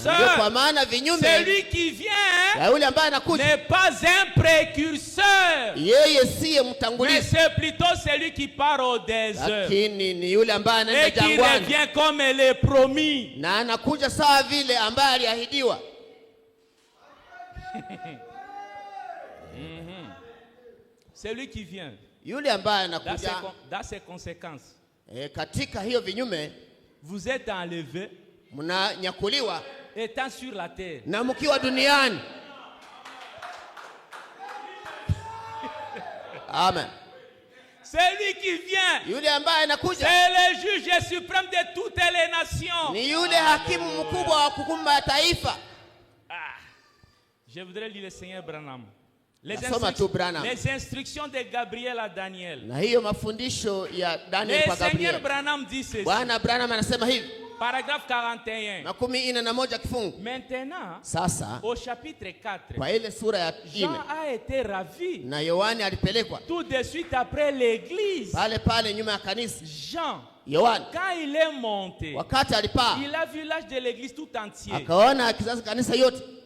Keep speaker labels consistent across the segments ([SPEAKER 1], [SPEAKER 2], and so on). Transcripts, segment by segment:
[SPEAKER 1] précurseur. Celui qui vient n'est pas un précurseur, mais c'est plutôt celui qui part au désert et qui revient comme les promis. Celui qui vient dans ses conséquences. Vous êtes enlevé étant sur la terre.
[SPEAKER 2] Amen.
[SPEAKER 1] Celui qui vient, c'est le juge suprême de toutes les nations. Je voudrais lire le Seigneur Branham. Les instructions de Gabriel à Daniel. Le Seigneur Branham dit ceci. Paragraphe 41. Maintenant, au chapitre 4, Jean a été ravi. Tout de suite après l'église, Jean, quand il est monté, il a vu l'âge de l'église tout entier.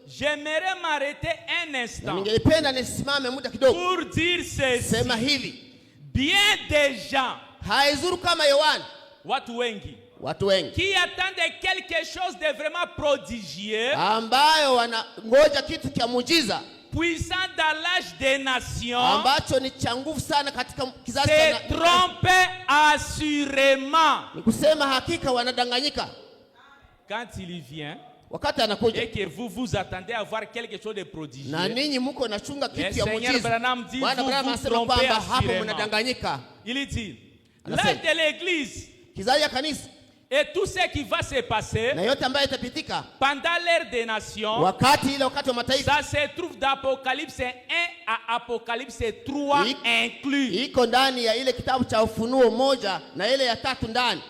[SPEAKER 1] J'aimerais m'arrêter un instant pour dire ceci. Bien des gens, watu wengi, qui attendent quelque chose de vraiment prodigieux, puissant dans l'âge des nations, se trompent assurément. Quand il vient et que vous attendez à voir quelque chose de prodigieux, le Seigneur Branham dit, vous trompez assurément. Il dit, l'âge de l'église et tout ce qui va se passer pendant l'ère des nations, ça se trouve d'Apocalypse 1 à Apocalypse 3 inclus.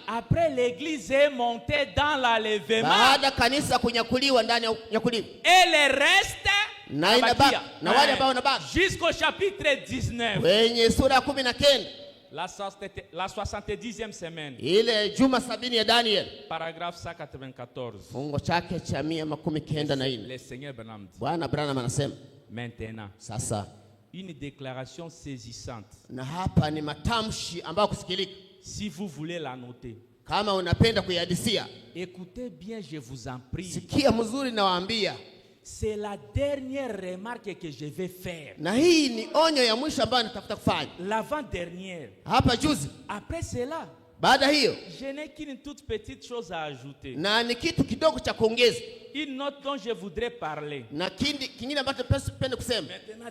[SPEAKER 1] Après, l'église est montée dans l'enlèvement et le reste jusqu'au chapitre 19. La 70e semaine. Paragraphe 194. Le Seigneur Branham dit. Maintenant, une déclaration saisissante. Si vous voulez la noter, écoutez bien, je vous en prie. C'est la dernière remarque que je vais faire. L'avant-dernière. Après cela, je n'ai qu'une toute petite chose à ajouter. Une note dont je voudrais parler. Maintenant,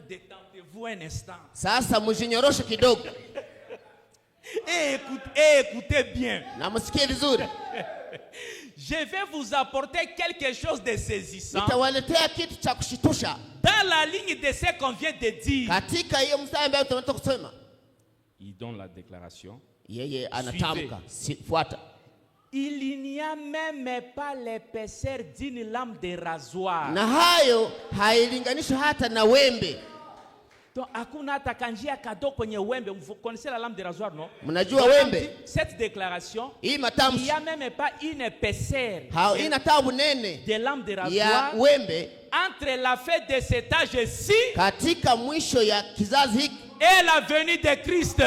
[SPEAKER 1] détendez-vous un instant. Et écoutez bien. Je vais vous apporter quelque chose de saisissant dans la ligne de ce qu'on vient de dire. Il donne la déclaration. Il n'y a même pas l'épaisseur d'une lame de rasoir. Donc, vous connaissez la lame de rasoir, non? Cette déclaration, il n'y a même pas une épaisseur de lame de rasoir entre la fête de cet âge-ci et la venue de Christ.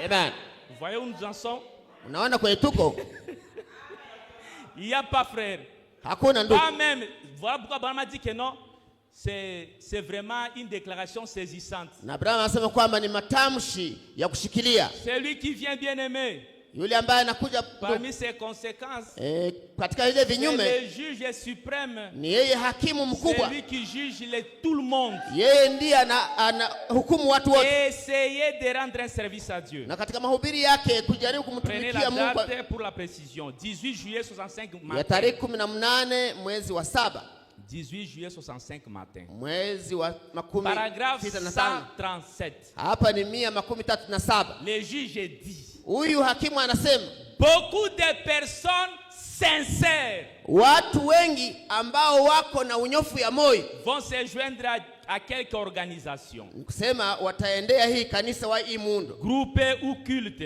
[SPEAKER 2] Amen.
[SPEAKER 1] Vous voyez où nous en sommes? Il n'y a pas, frère. Pas même. Voilà pourquoi Branham a dit que non. C'est vraiment une déclaration saisissante. Celui qui vient bien aimé, parmi ses conséquences, c'est le juge suprême, celui qui juge tout le monde, et essayez de rendre un service à Dieu. Prenez la date pour la précision. 18 juillet 65 matin. 18 juillet 65 matin. Paragraphe 137. Le juge dit, beaucoup de personnes sincères vont se joindre à quelque organisation, groupée ou culte,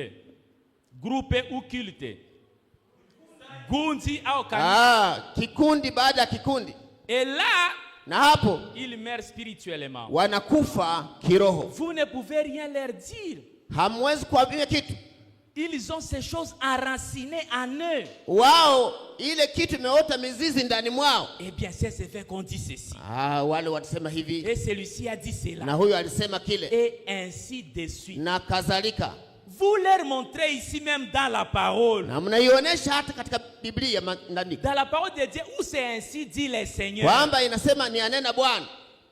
[SPEAKER 1] gundi au kanisa.
[SPEAKER 2] Kikundi baada ya kikundi.
[SPEAKER 1] Et là,
[SPEAKER 2] na hapo
[SPEAKER 1] ils meurent spirituellement.
[SPEAKER 2] Wanakufa kiroho.
[SPEAKER 1] Vous ne pouvez rien leur dire.
[SPEAKER 2] Hamwezi kuambia kitu.
[SPEAKER 1] Ils ont ces choses enracinées en eux.
[SPEAKER 2] Wao ile kitu imeota mizizi ndani mwao.
[SPEAKER 1] Eh bien, c'est vrai qu'on dit ceci.
[SPEAKER 2] Wale watasema hivi.
[SPEAKER 1] Et celui-ci a dit cela.
[SPEAKER 2] Na huyo alisema kile.
[SPEAKER 1] Et ainsi de suite.
[SPEAKER 2] Na kadhalika.
[SPEAKER 1] Vous leur montrez ici même dans la parole.
[SPEAKER 2] Na mnaionyesha hata katika Biblia ndani.
[SPEAKER 1] Dans la parole de Dieu où c'est ainsi dit le Seigneur.
[SPEAKER 2] Kwamba inasema ni anena Bwana.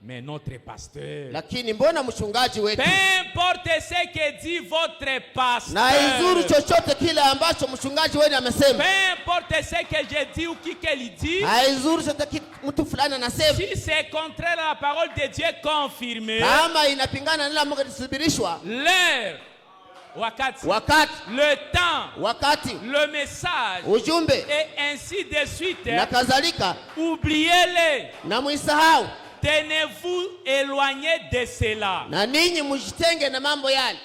[SPEAKER 1] Mais notre pasteur.
[SPEAKER 2] Lakini mbona mchungaji wetu?
[SPEAKER 1] Peu importe ce que dit votre pasteur.
[SPEAKER 2] Na izuru chochote kile ambacho mchungaji wenu amesema.
[SPEAKER 1] Peu importe ce que je dis ou qui qu'elle dit.
[SPEAKER 2] Haizuru chochote mtu fulani anasema.
[SPEAKER 1] Si c'est contraire à la parole de Dieu confirmée.
[SPEAKER 2] Kama inapingana na Mungu kusubirishwa.
[SPEAKER 1] L'heure. Wakati. Le temps.
[SPEAKER 2] Wakati.
[SPEAKER 1] Le message.
[SPEAKER 2] Ujumbe.
[SPEAKER 1] Et ainsi de suite.
[SPEAKER 2] Na kadhalika.
[SPEAKER 1] Oubliez-les.
[SPEAKER 2] Na muisahau.
[SPEAKER 1] Tenez-vous éloignés de cela.
[SPEAKER 2] Na ninyi mjitenge na mambo yale.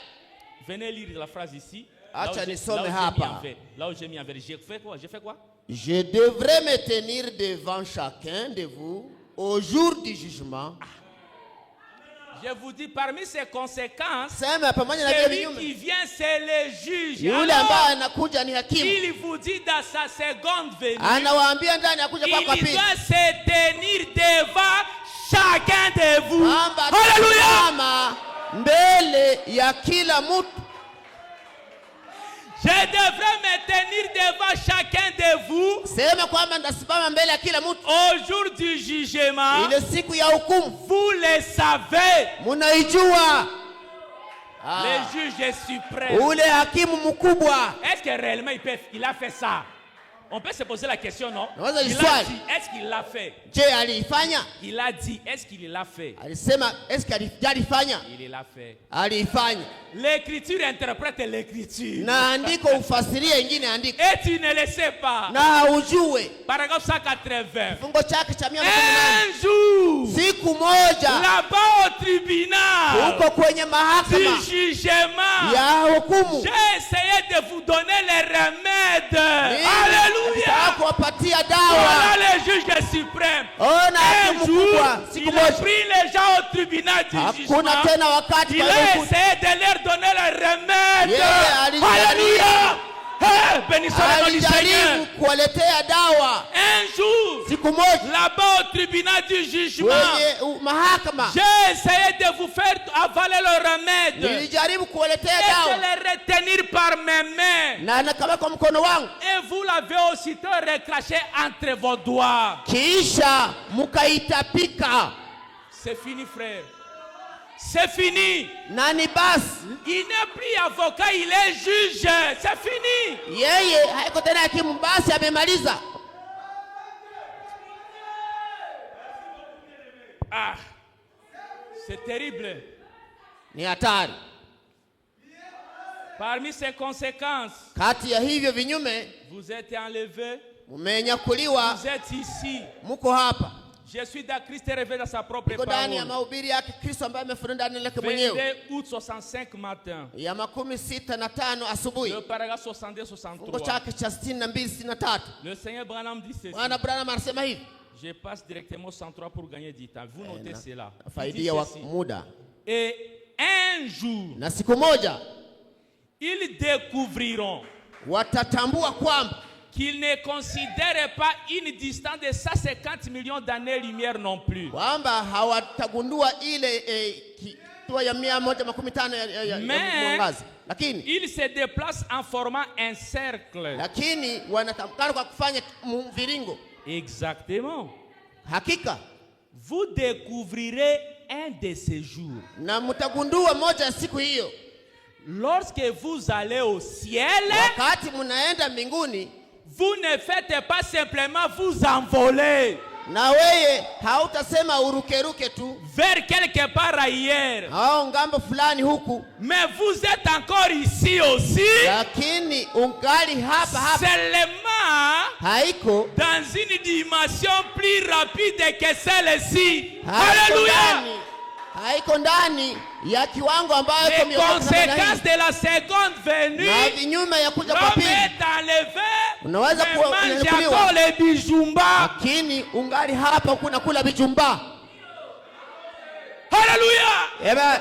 [SPEAKER 1] Venez lire la phrase ici.
[SPEAKER 2] Acha nisome hapa.
[SPEAKER 1] Là où j'ai mis en vers. J'ai fait quoi?
[SPEAKER 2] Je devrais me tenir devant chacun de vous au jour du jugement.
[SPEAKER 1] Je vous dis, parmi ces conséquences,
[SPEAKER 2] celui
[SPEAKER 1] qui vient, c'est le juge. Il vous dit dans sa seconde venue, il doit se tenir devant chacun de vous. Alléluia. Je devrais me tenir devant chacun de vous au jour du jugement. Vous le savez. Le juge suprême. Est-ce que réellement il a fait ça? On peut se poser la question, non? Est-ce qu'il l'a fait? Il a dit, est-ce qu'il l'a fait? Il l'a fait. L'écriture interprète l'écriture. Et tu ne le sais pas. Paragraphe 180. Un jour, là-bas au tribunal du jugement, j'ai essayé de vous donner les remèdes. Alléluia. Voilà le juge suprême. Un jour, il a pris les gens au tribunal du jugement. Il a essayé de leur donner le remède. Alléluia. Bénissons le nom du Seigneur. Un jour, là-bas au tribunal du jugement, j'ai essayé de vous faire avaler le remède et de le retenir par mes mains. Et vous l'avez aussitôt recraché entre vos doigts. C'est fini, frère. C'est fini. Il n'est plus avocat, il est juge. C'est fini. C'est terrible. Parmi ces conséquences, vous êtes enlevé. Vous êtes ici. Je suis dans Christ révélé dans sa propre parole. 22 août 65 matin. Le paragraphe 62-63. Le Seigneur Branham dit ceci. Je passe directement au 103 pour gagner du temps. Vous notez cela. Il dit ceci. Et un jour, ils découvriront qu'il ne considère pas une distance de 150 millions d'années-lumière non plus. Mais il se déplace en formant un cercle. Exactement. Vous découvrirez un de ces jours. Lorsque vous allez au ciel, vous ne faites pas simplement vous envoler vers quelque part ailleurs. Mais vous êtes encore ici aussi, seulement dans une dimension plus rapide que celle-ci. Alléluia.
[SPEAKER 2] haiko ndani ya kiwango ambayo
[SPEAKER 1] les conséquences de la seconde venue,
[SPEAKER 2] na vinyume ya kuja kwa pili,
[SPEAKER 1] est enlevé,
[SPEAKER 2] unaweza kuwa
[SPEAKER 1] les bijumba,
[SPEAKER 2] lakini ungali hapa kuna kula bijumba.
[SPEAKER 1] Hallelujah.
[SPEAKER 2] Amen.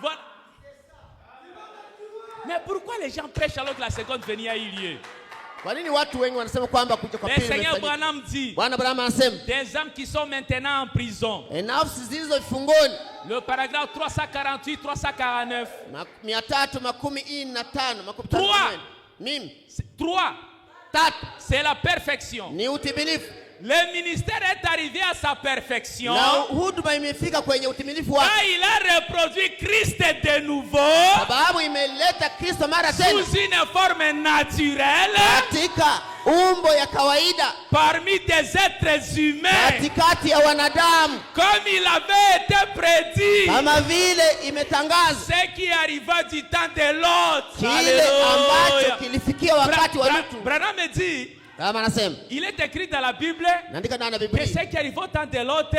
[SPEAKER 1] Voilà. Mais pourquoi les gens prêchent alors que la seconde venue a eu lieu?
[SPEAKER 2] Le
[SPEAKER 1] Seigneur Branham dit, des âmes qui sont maintenant en prison. Le paragraphe 348, 349. 3. C'est la perfection. Le ministère est arrivé à sa perfection. Quand il a reproduit Christ de nouveau sous une forme naturelle parmi des êtres humains, comme il avait été prédit, ce qui arriva du temps de l'autre. Branham me dit, il est écrit dans la Bible que ce qui arrive au temps de l'autre,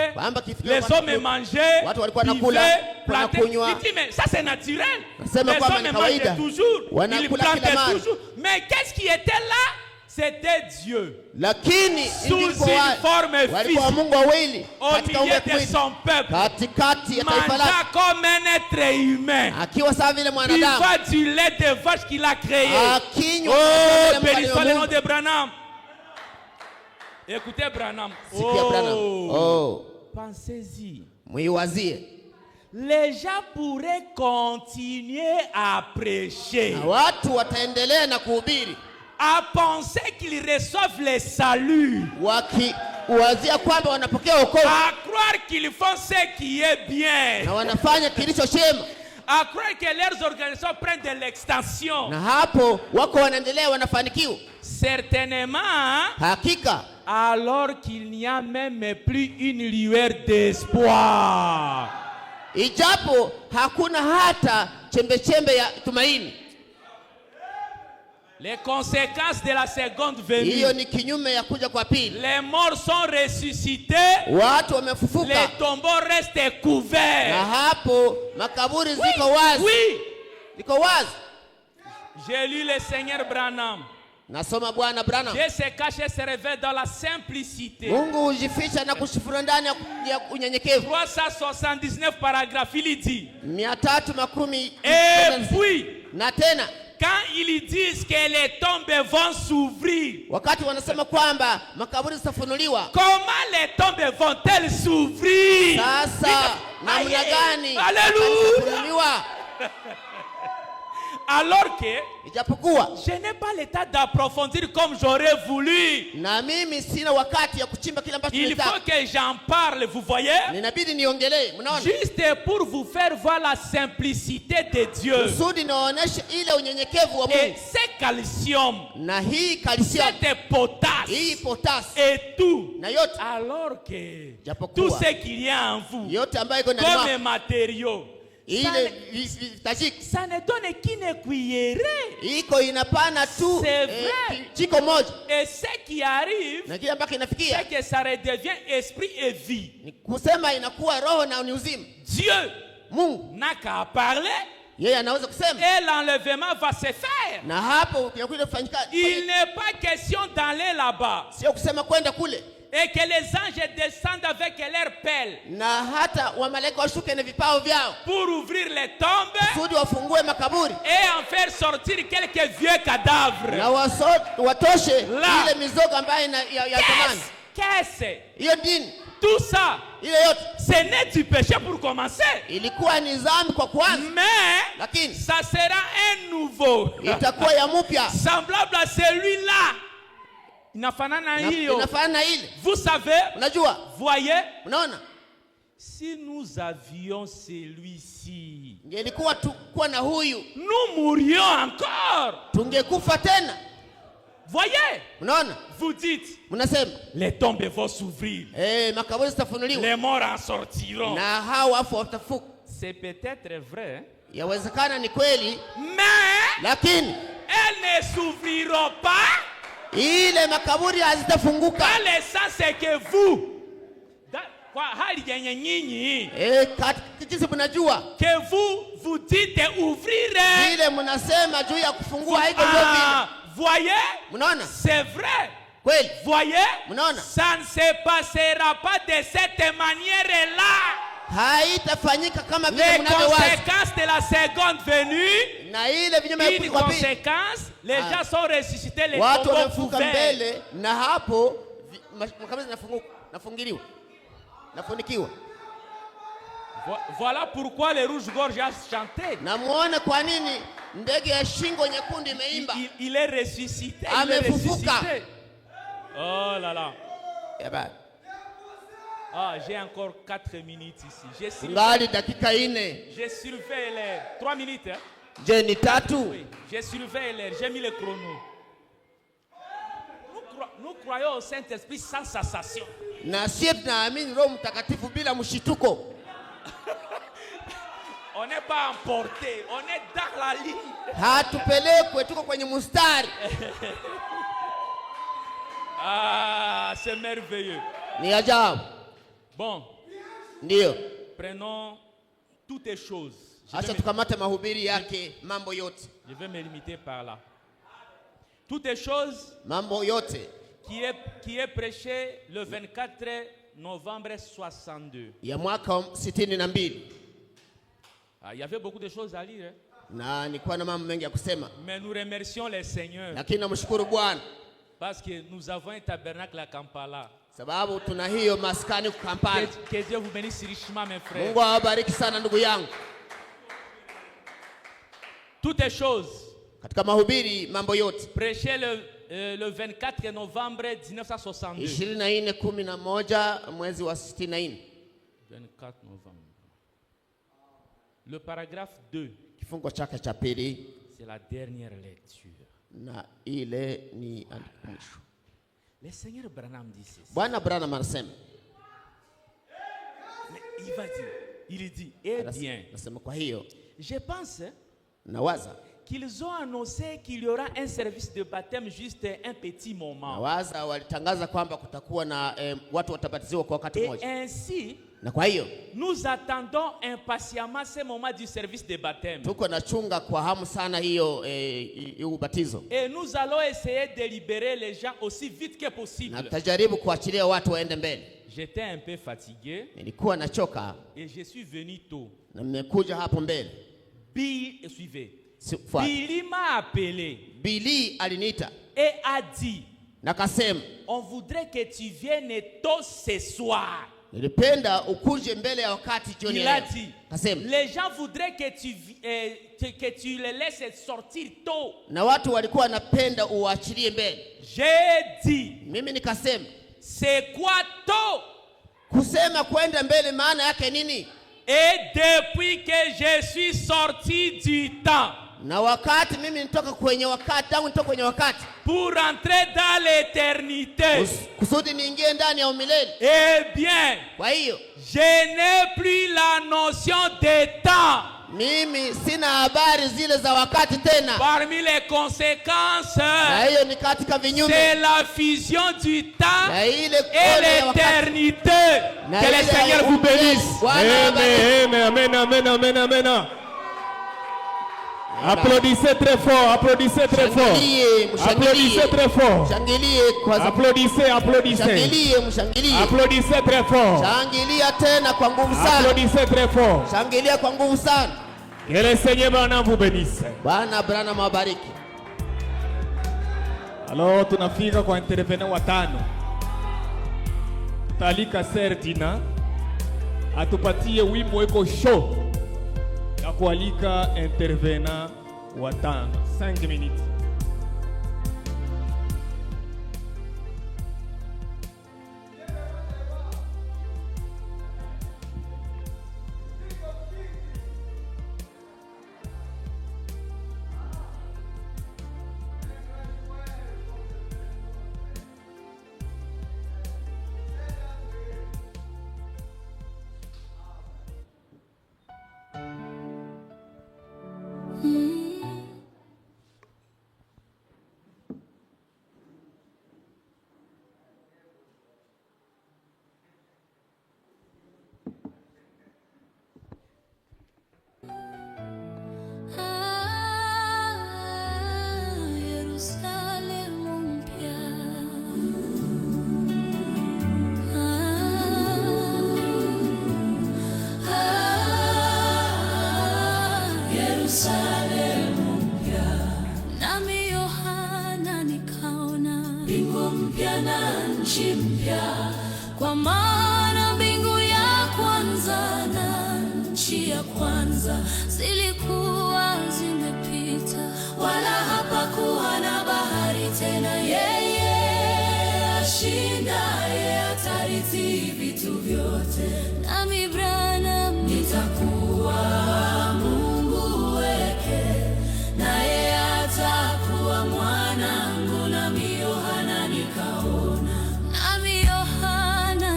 [SPEAKER 1] les hommes mangeaient, vivaient, plantaient. Il dit, mais ça c'est naturel. Les hommes mangeaient toujours, ils plantaient toujours. Mais qu'est-ce qui était là? C'était Dieu. Sous une forme physique, au milieu de son peuple, mangeant comme un être humain, vivant du lait de vache qu'il a créé. Oh, béni soit le nom de Branham. Écoutez Branham. Pensez-y. Les gens pourraient continuer à prêcher, à penser qu'ils reçoivent le salut, à croire qu'ils font ce qui est bien, à croire que leurs organisations prennent de l'extension. Certainement, alors qu'il n'y a même plus une lueur d'espoir. Les conséquences de la seconde venue. Les morts sont ressuscités. Les tombeaux restent couverts. Oui. J'ai lu le Seigneur Branham. Dieu se cache et se révèle dans la simplicité. 379 paragraphes, il dit. Et puis, quand ils disent que les tombes vont s'ouvrir, comment les tombes vont-elles s'ouvrir? Alléluia. Alors que je n'ai pas l'état d'approfondir comme j'aurais voulu. Il faut que j'en parle, vous voyez? Juste pour vous faire voir la simplicité de Dieu. Et ce calcium, cette potasse et tout. Alors que tout ce qu'il y a en vous comme matériaux, ça ne donne qu'une cuillerée. C'est vrai. Et ce qui arrive, c'est que ça redevient esprit et vie. Dieu n'a qu'à parler et l'enlèvement va se faire. Il n'est pas question d'aller là-bas et que les anges descendent avec leurs pelles pour ouvrir les tombes et en faire sortir quelques vieux cadavres. Qu'est-ce? Tout ça, ce n'est du péché pour commencer. Mais ça sera un nouveau, semblable à celui-là. Vous savez, voyez, si nous avions celui-ci, nous mourrions encore. Voyez, vous dites, les tombes vont s'ouvrir, les morts en sortiront. C'est peut-être vrai, mais elles ne s'ouvriront pas en laissant ce que vous, que vous dites ouvrir. Voyez, c'est vrai. Voyez, ça ne se passera pas de cette manière-là. Les conséquences de la seconde venue, une conséquence, les gens sont ressuscités, les tombeaux ouverts. Voilà pourquoi les rouges-gorges chantaient. Il est ressuscité. Il est ressuscité. Oh là là. Ah, j'ai encore 4 minutes ici. J'ai surveillé les 3 minutes. Oui, j'ai surveillé l'air. J'ai mis le chrono. Nous croyons au Saint-Esprit sans sensation. On n'est pas emporté. On est dans la ligne. Ah, c'est merveilleux. Bon, prenons toutes les choses. Je vais me limiter par là. Toutes les choses qui est prêché le 24 novembre 62. Il y avait beaucoup de choses à lire. Mais nous remercions les seigneurs. Parce que nous avons un tabernacle à Kampala. Que Dieu vous bénisse richement, mes frères. Toutes les choses prêchées le 24 novembre 1962. 24 novembre. Le paragraphe 2. C'est la dernière lecture. Le Seigneur Branham dit ceci. Mais il va dire, il dit, eh bien, je pense qu'ils ont annoncé qu'il y aura un service de baptême juste un petit moment. Et ainsi, nous attendons impatiemment ce moment du service de baptême. Et nous allons essayer de libérer les gens aussi vite que possible. J'étais un peu fatigué et je suis venu tôt. Billy m'a appelé et a dit, on voudrait que tu viennes tôt ce soir. Il a dit, les gens voudraient que tu les laisses sortir tôt. J'ai dit, c'est quoi tôt? Et depuis que je suis sorti du temps pour entrer dans l'éternité, eh bien, je n'ai plus la notion de temps. Parmi les conséquences, c'est la fusion du temps et l'éternité. Que le Seigneur vous bénisse.
[SPEAKER 3] Amen, amen, amen, amen, amen. Applaudissez très fort, applaudissez très fort. Applaudissez très fort. Applaudissez, applaudissez. Applaudissez très fort. Applaudissez très fort. Que le Seigneur Branham vous bénisse. Alors tunafika kwa intervenant watano. Talika Serdina atupatie wimbo eko show ya kualika intervenant watano 5 minutes.
[SPEAKER 4] mpya na nchi mpya, kwa maana mbingu ya kwanza na nchi ya kwanza zilikuwa zimepita, wala hapakuwa na bahari tena. Yeye ashindaye atarithi vitu vyote, nami Branham nitakuwa Mungu wake, naye atakuwa mwanangu. Nami Yohana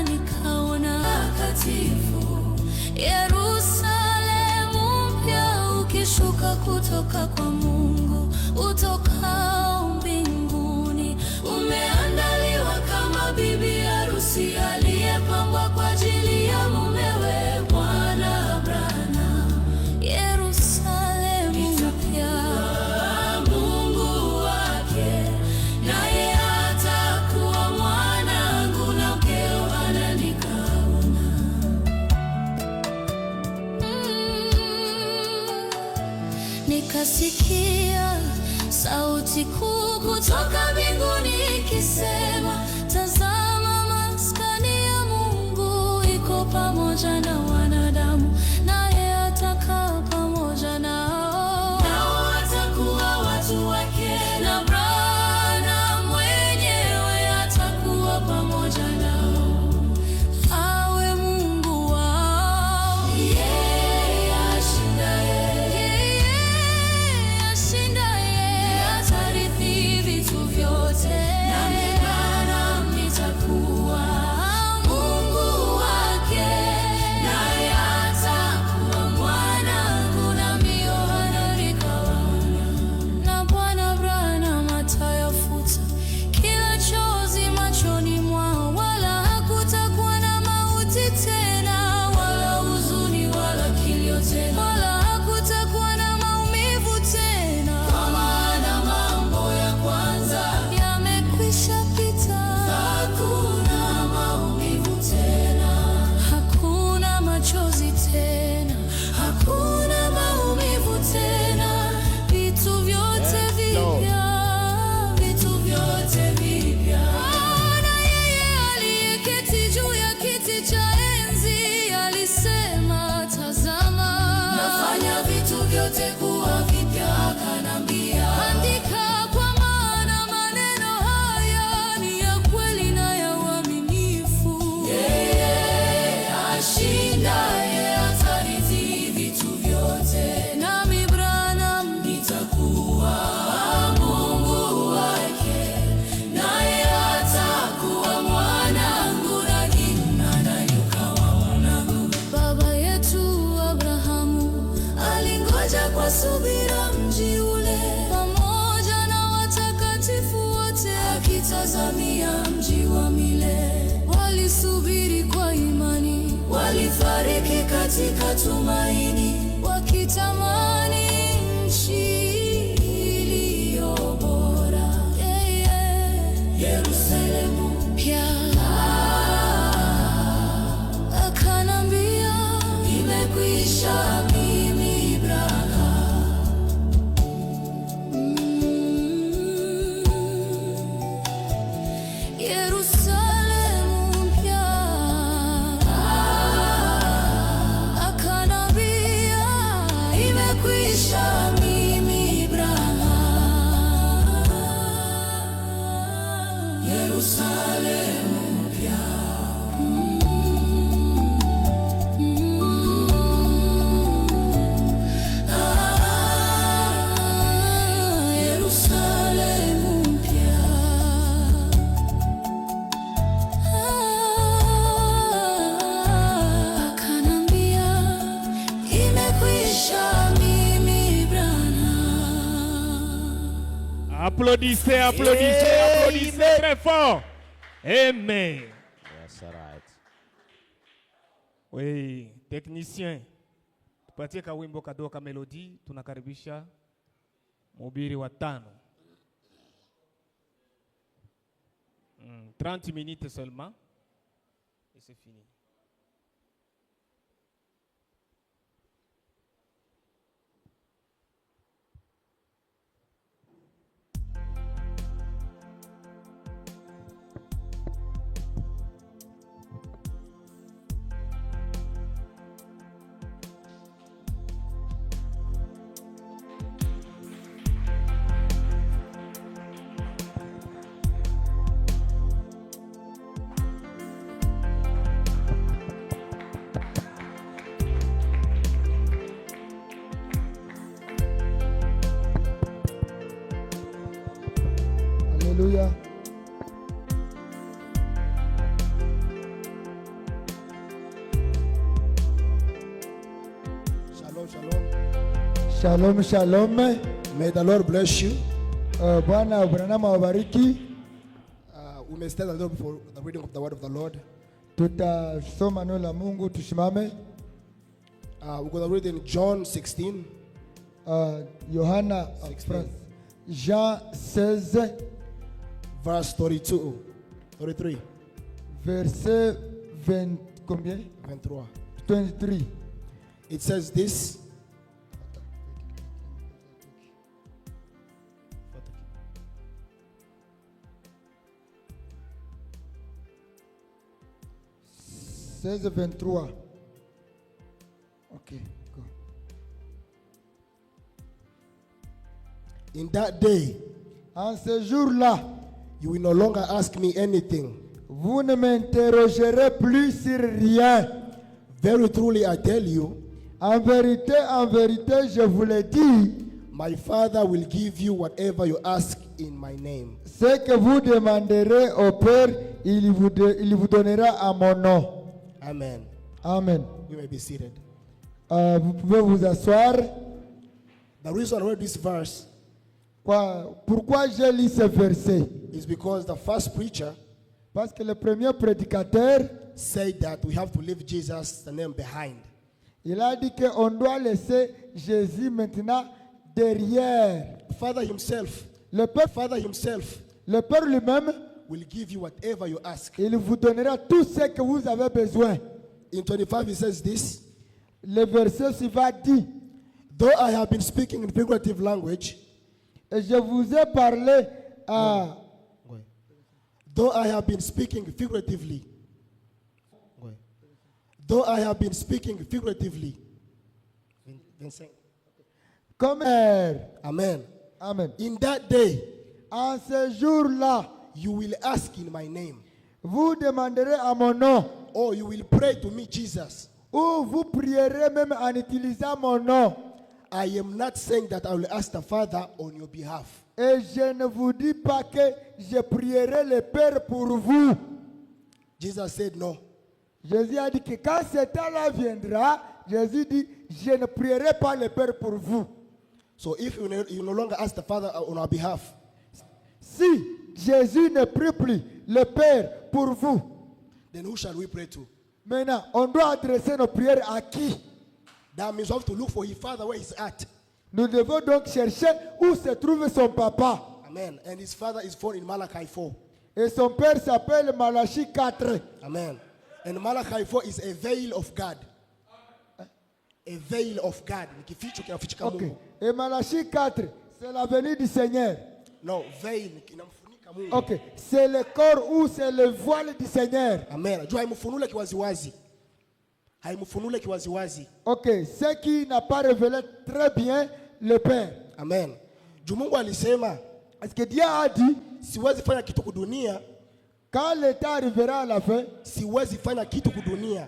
[SPEAKER 4] nikaona takatifu Yerusalemu mpya ukishuka kutoka kwa Mungu, utokao mbinguni, umeandaliwa kama bibi harusi aliyepambwa kwa ajili ya mumewe. Bwana Branham, Yerusalemu mpya, Mungu wake, naye atakuwa mwanangu. Na mke Yohana nikaona. Nikasikia sauti kuu kutoka mbinguni ikisema, tazama, maskani ya Mungu iko pamoja na wanadamu, naye atakaa pamoja nao, nao watakuwa watu wake, na Branham mwenyewe atakuwa pamoja nao, awe Mungu wao. Yeye ashindaye atarithi vitu vyote, nami Branham nitakuwa Mungu wake, naye atakuwa mwanangu. Nami Yohana nikaona. Na Bwana Branham atayafuta kila chozi machoni mwao, wala hakutakuwa na mauti tena, wala huzuni, wala kilio tena, wala hakutakuwa na maumivu tena, kwa maana mambo ya kwanza yamekwisha pita. Hakuna maumivu tena, hakuna machozi tena, hakuna maumivu tena, vitu vyote vipya, vitu vyote vipya. Bwana yeye aliyeketi juu ya kiti cha enzi alisema, tazama, nafanya vitu vyote kuwa vipya. Akanambia, andika, kwa maana maneno haya ni ya kweli na ya uaminifu. Yeye ashindaye atarithi vitu vyote, nami Branham nitakuwa Mungu wake, naye atakuwa mwanangu. Na yukawa wanangu. Baba yetu Abrahamu alingoja kwa subira mji ule, pamoja na watakatifu wote, akitazamia mji wa milele. Walisubiri kwa imani, walifariki katika tumaini, wakitamani nchi iliyo bora. Yerusalemu mpya. Akanambia, imekwisha, mimi Branham. Yerusalemu mpya. Akanambia, imekwisha, mimi Branham. Yerusalemu mpya. Yerusalemu mpya. Akanambia, imekwisha, mimi Branham.
[SPEAKER 3] Applaudissez, applaudissez, applaudissez très fort. Amen.
[SPEAKER 1] Yes, right.
[SPEAKER 3] Oui, technicien. Tupatie ka wimbo kadogo ka melodi, tunakaribisha mhubiri wa 5. 30 minutes seulement et c'est fini.
[SPEAKER 5] Alléluia.
[SPEAKER 6] Shalom, shalom.
[SPEAKER 5] Shalom, shalom.
[SPEAKER 6] May the Lord bless you.
[SPEAKER 5] Bwana Branham awabariki.
[SPEAKER 6] We may stand a little before the reading of the word of the Lord.
[SPEAKER 5] Tutasoma neno la Mungu, tusimame.
[SPEAKER 6] We're going to read in John 16.
[SPEAKER 5] Yohana
[SPEAKER 6] 16.
[SPEAKER 5] Jean 16
[SPEAKER 6] Verse 32, 33,
[SPEAKER 5] verset 20 combien?
[SPEAKER 6] 23.
[SPEAKER 5] 23.
[SPEAKER 6] It says this.
[SPEAKER 5] Seize 23. Okay, go.
[SPEAKER 6] In that day,
[SPEAKER 5] En ce jour-là,
[SPEAKER 6] you will no longer ask me anything.
[SPEAKER 5] vous ne m'interrogerez plus sur rien.
[SPEAKER 6] Very truly I tell you,
[SPEAKER 5] En vérité, je vous le dis,
[SPEAKER 6] my Father will give you whatever you ask in my name.
[SPEAKER 5] ce que vous demanderez au Père, il vous donnera à mon nom.
[SPEAKER 6] Amen.
[SPEAKER 5] Amen.
[SPEAKER 6] We may be seated.
[SPEAKER 5] Vous pouvez vous asseoir.
[SPEAKER 6] The reason I read this verse
[SPEAKER 5] Pourquoi j'ai lu ce verset?
[SPEAKER 6] is because the first preacher
[SPEAKER 5] Parce que le premier prédicateur,
[SPEAKER 6] said that we have to leave Jesus, the name, behind.
[SPEAKER 5] il a dit qu'on doit laisser Jésus maintenant derrière.
[SPEAKER 6] Father himself,
[SPEAKER 5] Le Père,
[SPEAKER 6] Father himself
[SPEAKER 5] le Père lui-même,
[SPEAKER 6] will give you whatever you ask.
[SPEAKER 5] il vous donnera tout ce que vous avez besoin.
[SPEAKER 6] In 25 he says this,
[SPEAKER 5] Le verset suivant dit,
[SPEAKER 6] though I have been speaking in figurative language,
[SPEAKER 5] et je vous ai parlé à...
[SPEAKER 6] though I have been speaking figuratively, though I have been speaking figuratively,
[SPEAKER 5] Comme
[SPEAKER 6] Amen.
[SPEAKER 5] Amen.
[SPEAKER 6] In that day,
[SPEAKER 5] En ce jour-là,
[SPEAKER 6] you will ask in my name,
[SPEAKER 5] vous demanderez à mon nom,
[SPEAKER 6] or you will pray to me, Jesus.
[SPEAKER 5] ou vous prierez même en utilisant mon nom.
[SPEAKER 6] I am not saying that I will ask the Father on your behalf.
[SPEAKER 5] Et je ne vous dis pas que je prierai le Père pour vous.
[SPEAKER 6] Jesus said no.
[SPEAKER 5] Jésus a dit que quand ce temps-là viendra, Jésus dit, je ne prierai pas le Père pour vous.
[SPEAKER 6] So if you no longer ask the Father on our behalf,
[SPEAKER 5] Si Jésus ne prie plus le Père pour vous,
[SPEAKER 6] then who shall we pray to?
[SPEAKER 5] maintenant, on doit adresser nos prières à qui?
[SPEAKER 6] That means we have to look for his Father where he's at.
[SPEAKER 5] Nous devons donc chercher où se trouve son papa.
[SPEAKER 6] Amen. And his Father is found in Malachi 4.
[SPEAKER 5] Et son père s'appelle Malachie 4.
[SPEAKER 6] Amen. And Malachi 4 is a veil of God. A veil of God.
[SPEAKER 5] Okay. Et Malachie 4, c'est la venue du Seigneur.
[SPEAKER 6] No, veil.
[SPEAKER 5] Ok, c'est le corps ou c'est le voile du Seigneur.
[SPEAKER 6] Amen. Jua haimufunule kiwaziwazi. Haimufunule kiwaziwazi.
[SPEAKER 5] Ok, ce qui n'a pas révélé très bien le Père.
[SPEAKER 6] Amen. Juu Mungu alisema,
[SPEAKER 5] Parce que Dieu a dit,
[SPEAKER 6] siwezi fanya kitu kudunia,
[SPEAKER 5] quand le temps arrivera à la fin,
[SPEAKER 6] siwezi fanya kitu kudunia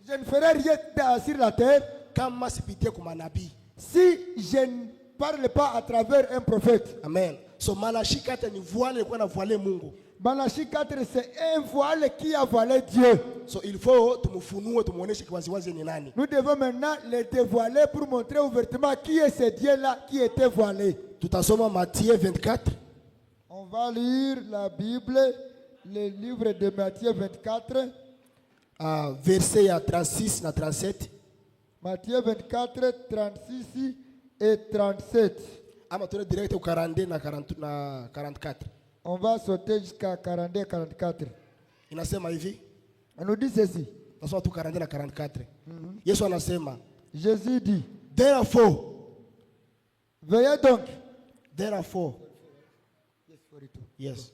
[SPEAKER 5] je ne ferai rien sur la terre
[SPEAKER 6] kama sipitie kwa manabii.
[SPEAKER 5] si je ne parle pas à travers un prophète.
[SPEAKER 6] Amen. So Malachi 4 ni voile ilikuwa na voile Mungu.
[SPEAKER 5] Malachie 4, c'est un voile qui a voilé Dieu.
[SPEAKER 6] So il faut tumufunue tumuoneshe kiwaziwazi ni nani.
[SPEAKER 5] Nous devons maintenant le dévoiler pour montrer ouvertement qui est ce Dieu-là qui était voilé.
[SPEAKER 6] Tutasoma Matthieu 24.
[SPEAKER 5] On va lire la Bible, le livre de Matthieu 24.
[SPEAKER 6] Verset ya 36 na 37.
[SPEAKER 5] Matthieu 24, 36 et 37.
[SPEAKER 6] Ama tuende direct au 42 na 44.
[SPEAKER 5] On va sauter jusqu'à 42 et 44.
[SPEAKER 6] Inasema hivi.
[SPEAKER 5] On nous dit ceci.
[SPEAKER 6] Tasoma tu 42 na 44. Yesu anasema,
[SPEAKER 5] Jésus dit,
[SPEAKER 6] therefore,
[SPEAKER 5] veillez donc.
[SPEAKER 6] therefore, yes,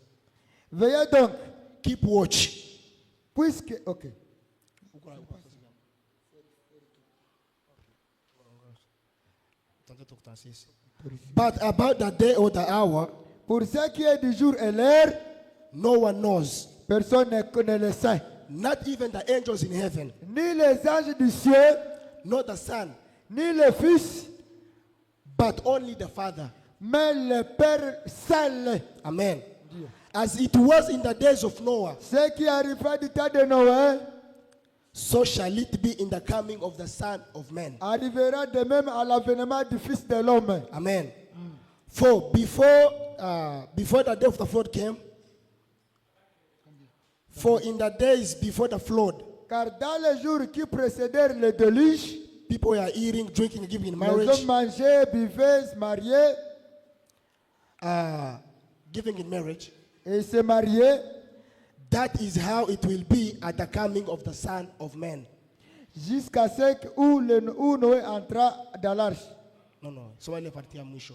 [SPEAKER 5] Veillez donc.
[SPEAKER 6] keep watch.
[SPEAKER 5] Puisque, ok.
[SPEAKER 6] But about the day or the hour,
[SPEAKER 5] Pour ce qui est du jour et l'heure,
[SPEAKER 6] no one knows,
[SPEAKER 5] personne ne le sait.
[SPEAKER 6] not even the angels in heaven,
[SPEAKER 5] Ni les anges du ciel,
[SPEAKER 6] not the Son,
[SPEAKER 5] ni le Fils,
[SPEAKER 6] but only the Father.
[SPEAKER 5] mais le Père seul.
[SPEAKER 6] Amen. As it was in the days of Noah,
[SPEAKER 5] ce qui arriva du temps de Noé
[SPEAKER 6] so shall it be in the coming of the Son of Man.
[SPEAKER 5] arrivera de même à l'avènement du Fils de l'homme.
[SPEAKER 6] Amen. For before the day of the flood came, for in the days before the flood,
[SPEAKER 5] Car dans les jours qui précédèrent le déluge,
[SPEAKER 6] people were eating, drinking, giving in
[SPEAKER 5] les
[SPEAKER 6] marriage,
[SPEAKER 5] hommes mangeaient, buvaient, se mariaient
[SPEAKER 6] giving in marriage.
[SPEAKER 5] et se mariaient.
[SPEAKER 6] That is how it will be at the coming of the Son of Man.
[SPEAKER 5] Jusqu'à ce où Noé entra dans l'arche.
[SPEAKER 6] No. So ile parti ya mwisho.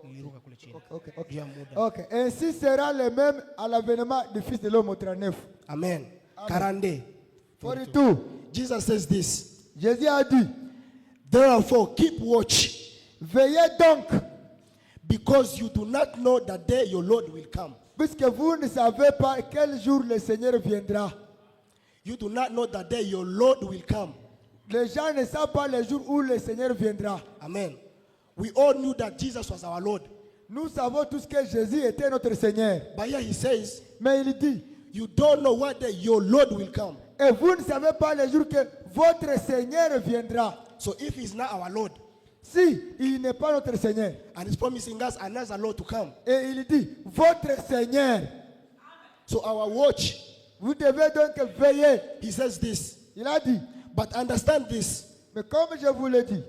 [SPEAKER 6] Niliruka kule chini. Juu ya muda.
[SPEAKER 5] Ok. Ainsi sera le même à l'avènement du Fils de l'homme au 39.
[SPEAKER 6] Amen. 42.
[SPEAKER 5] 42.
[SPEAKER 6] Jesus says this.
[SPEAKER 5] Jésus a dit,
[SPEAKER 6] Therefore, keep watch,
[SPEAKER 5] veillez donc,
[SPEAKER 6] because you do not know the day your Lord will come.
[SPEAKER 5] puisque vous ne savez pas quel jour le Seigneur viendra.
[SPEAKER 6] You do not know the day your Lord will come.
[SPEAKER 5] Les gens ne savent pas le jour où le Seigneur viendra.
[SPEAKER 6] Amen. We all knew that Jesus was our Lord.
[SPEAKER 5] Nous savons tous que Jésus était notre Seigneur.
[SPEAKER 6] But here he says,
[SPEAKER 5] Mais il dit,
[SPEAKER 6] you don't know what day your Lord will come.
[SPEAKER 5] et vous ne savez pas le jour que votre Seigneur viendra.
[SPEAKER 6] So if he's not our Lord,
[SPEAKER 5] Si il n'est pas notre Seigneur,
[SPEAKER 6] and he's promising us another Lord to come,
[SPEAKER 5] et il dit, votre Seigneur,
[SPEAKER 6] so our watch,
[SPEAKER 5] vous devez donc veiller.
[SPEAKER 6] he says this,
[SPEAKER 5] Il a dit,
[SPEAKER 6] but understand this,
[SPEAKER 5] mais comme je vous l'ai dit,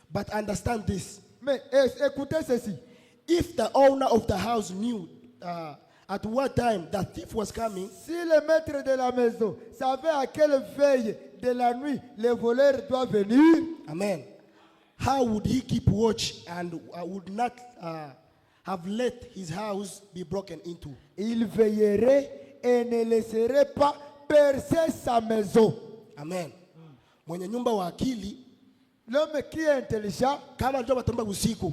[SPEAKER 6] but understand this.
[SPEAKER 5] mais écoutez ceci.
[SPEAKER 6] If the owner of the house knew at what time the thief was coming,
[SPEAKER 5] Si le maître de la maison savait à quelle veille de la nuit le voleur doit venir,
[SPEAKER 6] amen, how would he keep watch and would not have let his house be broken into?
[SPEAKER 5] il veillerait et ne laisserait pas percer sa maison.
[SPEAKER 6] Amen. Mwenye nyumba wa akili,
[SPEAKER 5] L'homme qui est intelligent,
[SPEAKER 6] kama alijua watamba usiku,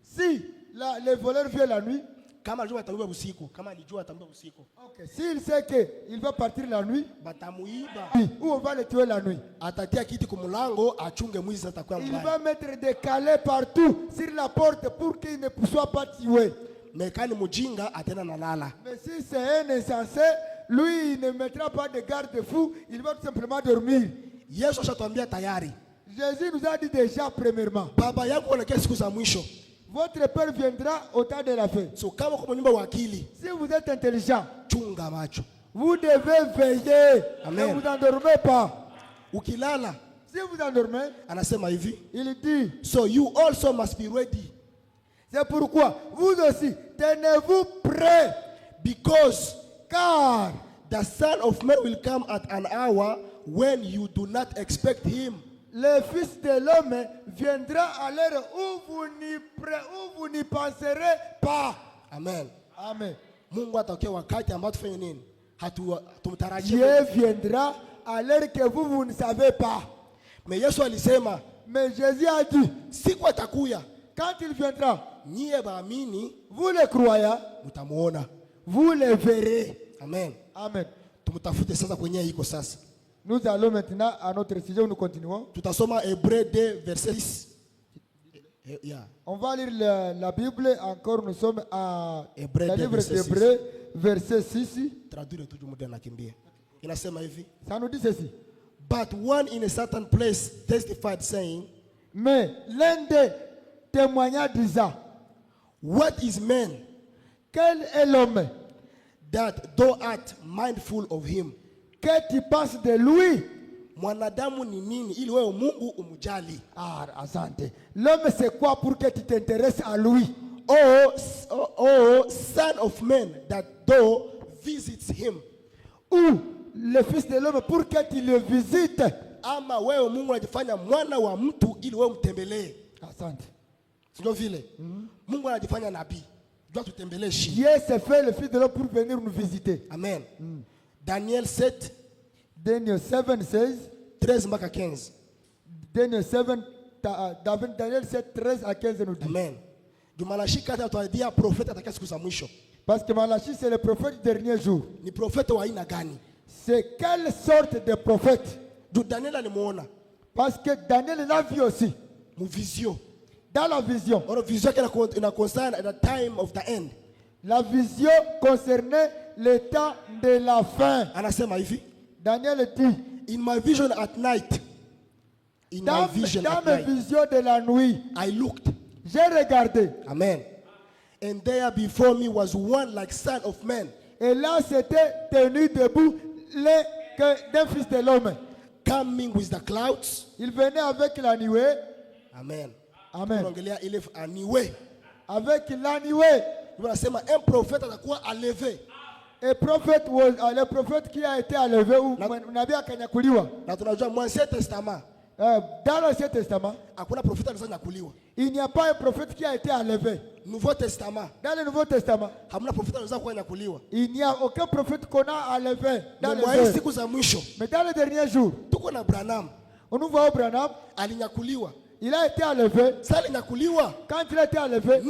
[SPEAKER 5] si le voleur vient la nuit,
[SPEAKER 6] kama alijua watamba usiku, kama alijua watamba usiku,
[SPEAKER 5] okay, s'il sait qu'il va partir la nuit,
[SPEAKER 6] batamuiba,
[SPEAKER 5] ou on va le tuer la nuit,
[SPEAKER 6] atatia kiti kumulango achunge mwizi atakuwa
[SPEAKER 5] il
[SPEAKER 6] mbaya.
[SPEAKER 5] va mettre des calais partout sur la porte pour qu'il ne soit pas tué.
[SPEAKER 6] Mekani mujinga atena nalala.
[SPEAKER 5] Mais si c'est un insensé, lui, il ne mettra pas de garde-fou, il va tout simplement dormir.
[SPEAKER 6] Yesu ashatwambia tayari.
[SPEAKER 5] Jésus nous a dit déjà, premièrement,
[SPEAKER 6] Baba yangu anakia siku za mwisho.
[SPEAKER 5] votre Père viendra au temps de la fin.
[SPEAKER 6] So kama kwa nyumba wa akili,
[SPEAKER 5] Si vous êtes intelligent,
[SPEAKER 6] chunga macho.
[SPEAKER 5] vous devez veiller.
[SPEAKER 6] Amen.
[SPEAKER 5] Ne vous endormez pas.
[SPEAKER 6] Ukilala,
[SPEAKER 5] Si vous endormez,
[SPEAKER 6] anasema hivi,
[SPEAKER 5] il dit,
[SPEAKER 6] so you also must be ready,
[SPEAKER 5] c'est pourquoi vous aussi, tenez-vous prêts,
[SPEAKER 6] because
[SPEAKER 5] car
[SPEAKER 6] the Son of Man will come at an hour when you do not expect him.
[SPEAKER 5] le Fils de l'homme viendra à l'heure où vous n'y penserez pas.
[SPEAKER 6] Amen.
[SPEAKER 5] Amen.
[SPEAKER 6] Mungu atokea wakati ambao tufanye nini? Tumtarajie.
[SPEAKER 5] Dieu viendra à l'heure que vous ne savez pas.
[SPEAKER 6] Mais Yesu alisema,
[SPEAKER 5] Mais Jésus a dit,
[SPEAKER 6] siku atakuya,
[SPEAKER 5] quand il viendra,
[SPEAKER 6] nyie baamini
[SPEAKER 5] vous le croyez,
[SPEAKER 6] mtamuona.
[SPEAKER 5] vous le verrez.
[SPEAKER 6] Amen.
[SPEAKER 5] Amen.
[SPEAKER 6] Tumtafute sasa kwenye iko sasa.
[SPEAKER 5] Nous allons maintenant à notre sujet où nous continuons.
[SPEAKER 6] Tutasoma Hébreux 2 verset 6. Yeah.
[SPEAKER 5] On va lire la Bible encore. Nous sommes à
[SPEAKER 6] Hébreux
[SPEAKER 5] le
[SPEAKER 6] 2
[SPEAKER 5] livre
[SPEAKER 6] verset 6.
[SPEAKER 5] d'Hébreux, verset 6.
[SPEAKER 6] Traduire tu muda nakimbia. Inasema hivi.
[SPEAKER 5] Ça nous dit ceci.
[SPEAKER 6] But one in a certain place testified saying,
[SPEAKER 5] Mais l'un des témoignages disant,
[SPEAKER 6] what is man
[SPEAKER 5] quel est l'homme
[SPEAKER 6] that thou art mindful of him?
[SPEAKER 5] que tu penses de lui?
[SPEAKER 6] Mwanadamu ni nini ili wewe Mungu umjali?
[SPEAKER 5] Ah, asante. L'homme c'est quoi pour que tu t'intéresses à lui?
[SPEAKER 6] Oh, son of man, that thou visits him.
[SPEAKER 5] Ou le Fils de l'homme pour que tu le visites?
[SPEAKER 6] Ama wewe Mungu anajifanya mwana wa mtu ili wewe mtembelee.
[SPEAKER 5] Asante.
[SPEAKER 6] Sio vile. Mungu anajifanya nabii. Doit tutembelee shi.
[SPEAKER 5] Dieu s'est fait le Fils de l'homme pour venir nous visiter.
[SPEAKER 6] Amen. Daniel 7,
[SPEAKER 5] Daniel 7 16.
[SPEAKER 6] 13 mpaka 15.
[SPEAKER 5] Daniel 7, Daniel 7, 13 à 15 nous dit.
[SPEAKER 6] Amen. Malachi 4 atuambia profeta atakaye siku za mwisho.
[SPEAKER 5] Parce que Malachi c'est le prophète du dernier jour.
[SPEAKER 6] Ni profeta wa aina gani?
[SPEAKER 5] C'est quelle sorte de prophète?
[SPEAKER 6] Daniel alimuona
[SPEAKER 5] Parce que Daniel l'a vu aussi.
[SPEAKER 6] mu vision.
[SPEAKER 5] Dans la vision.
[SPEAKER 6] Or vision qui concerne the time of the end.
[SPEAKER 5] La vision concernait le temps de la fin.
[SPEAKER 6] Anasema hivi.
[SPEAKER 5] Daniel dit.
[SPEAKER 6] In my vision at night.
[SPEAKER 5] Dans mes visions de la nuit.
[SPEAKER 6] I looked.
[SPEAKER 5] J'ai regardé.
[SPEAKER 6] Amen. And there before me was one like son of man.
[SPEAKER 5] Et là c'était tenu debout d'un fils de l'homme.
[SPEAKER 6] Coming with the clouds.
[SPEAKER 5] Il venait avec la nuée.
[SPEAKER 6] Amen.
[SPEAKER 5] Amen.
[SPEAKER 6] Avec
[SPEAKER 5] la nuée.
[SPEAKER 6] Un prophète atakuwa alevé.
[SPEAKER 5] Le prophète qui a été enlevé ou nabii akanyakuliwa.
[SPEAKER 6] Na tunajua Ancien Testament.
[SPEAKER 5] Dans l'Ancien Testament,
[SPEAKER 6] il
[SPEAKER 5] n'y a pas un prophète qui a été enlevé.
[SPEAKER 6] Nouveau Testament.
[SPEAKER 5] Dans le Nouveau Testament, il n'y a aucun prophète qu'on a enlevé dans les œuvres. Mais dans les derniers jours, on nous voit Branham, il a été enlevé. Quand il a été enlevé,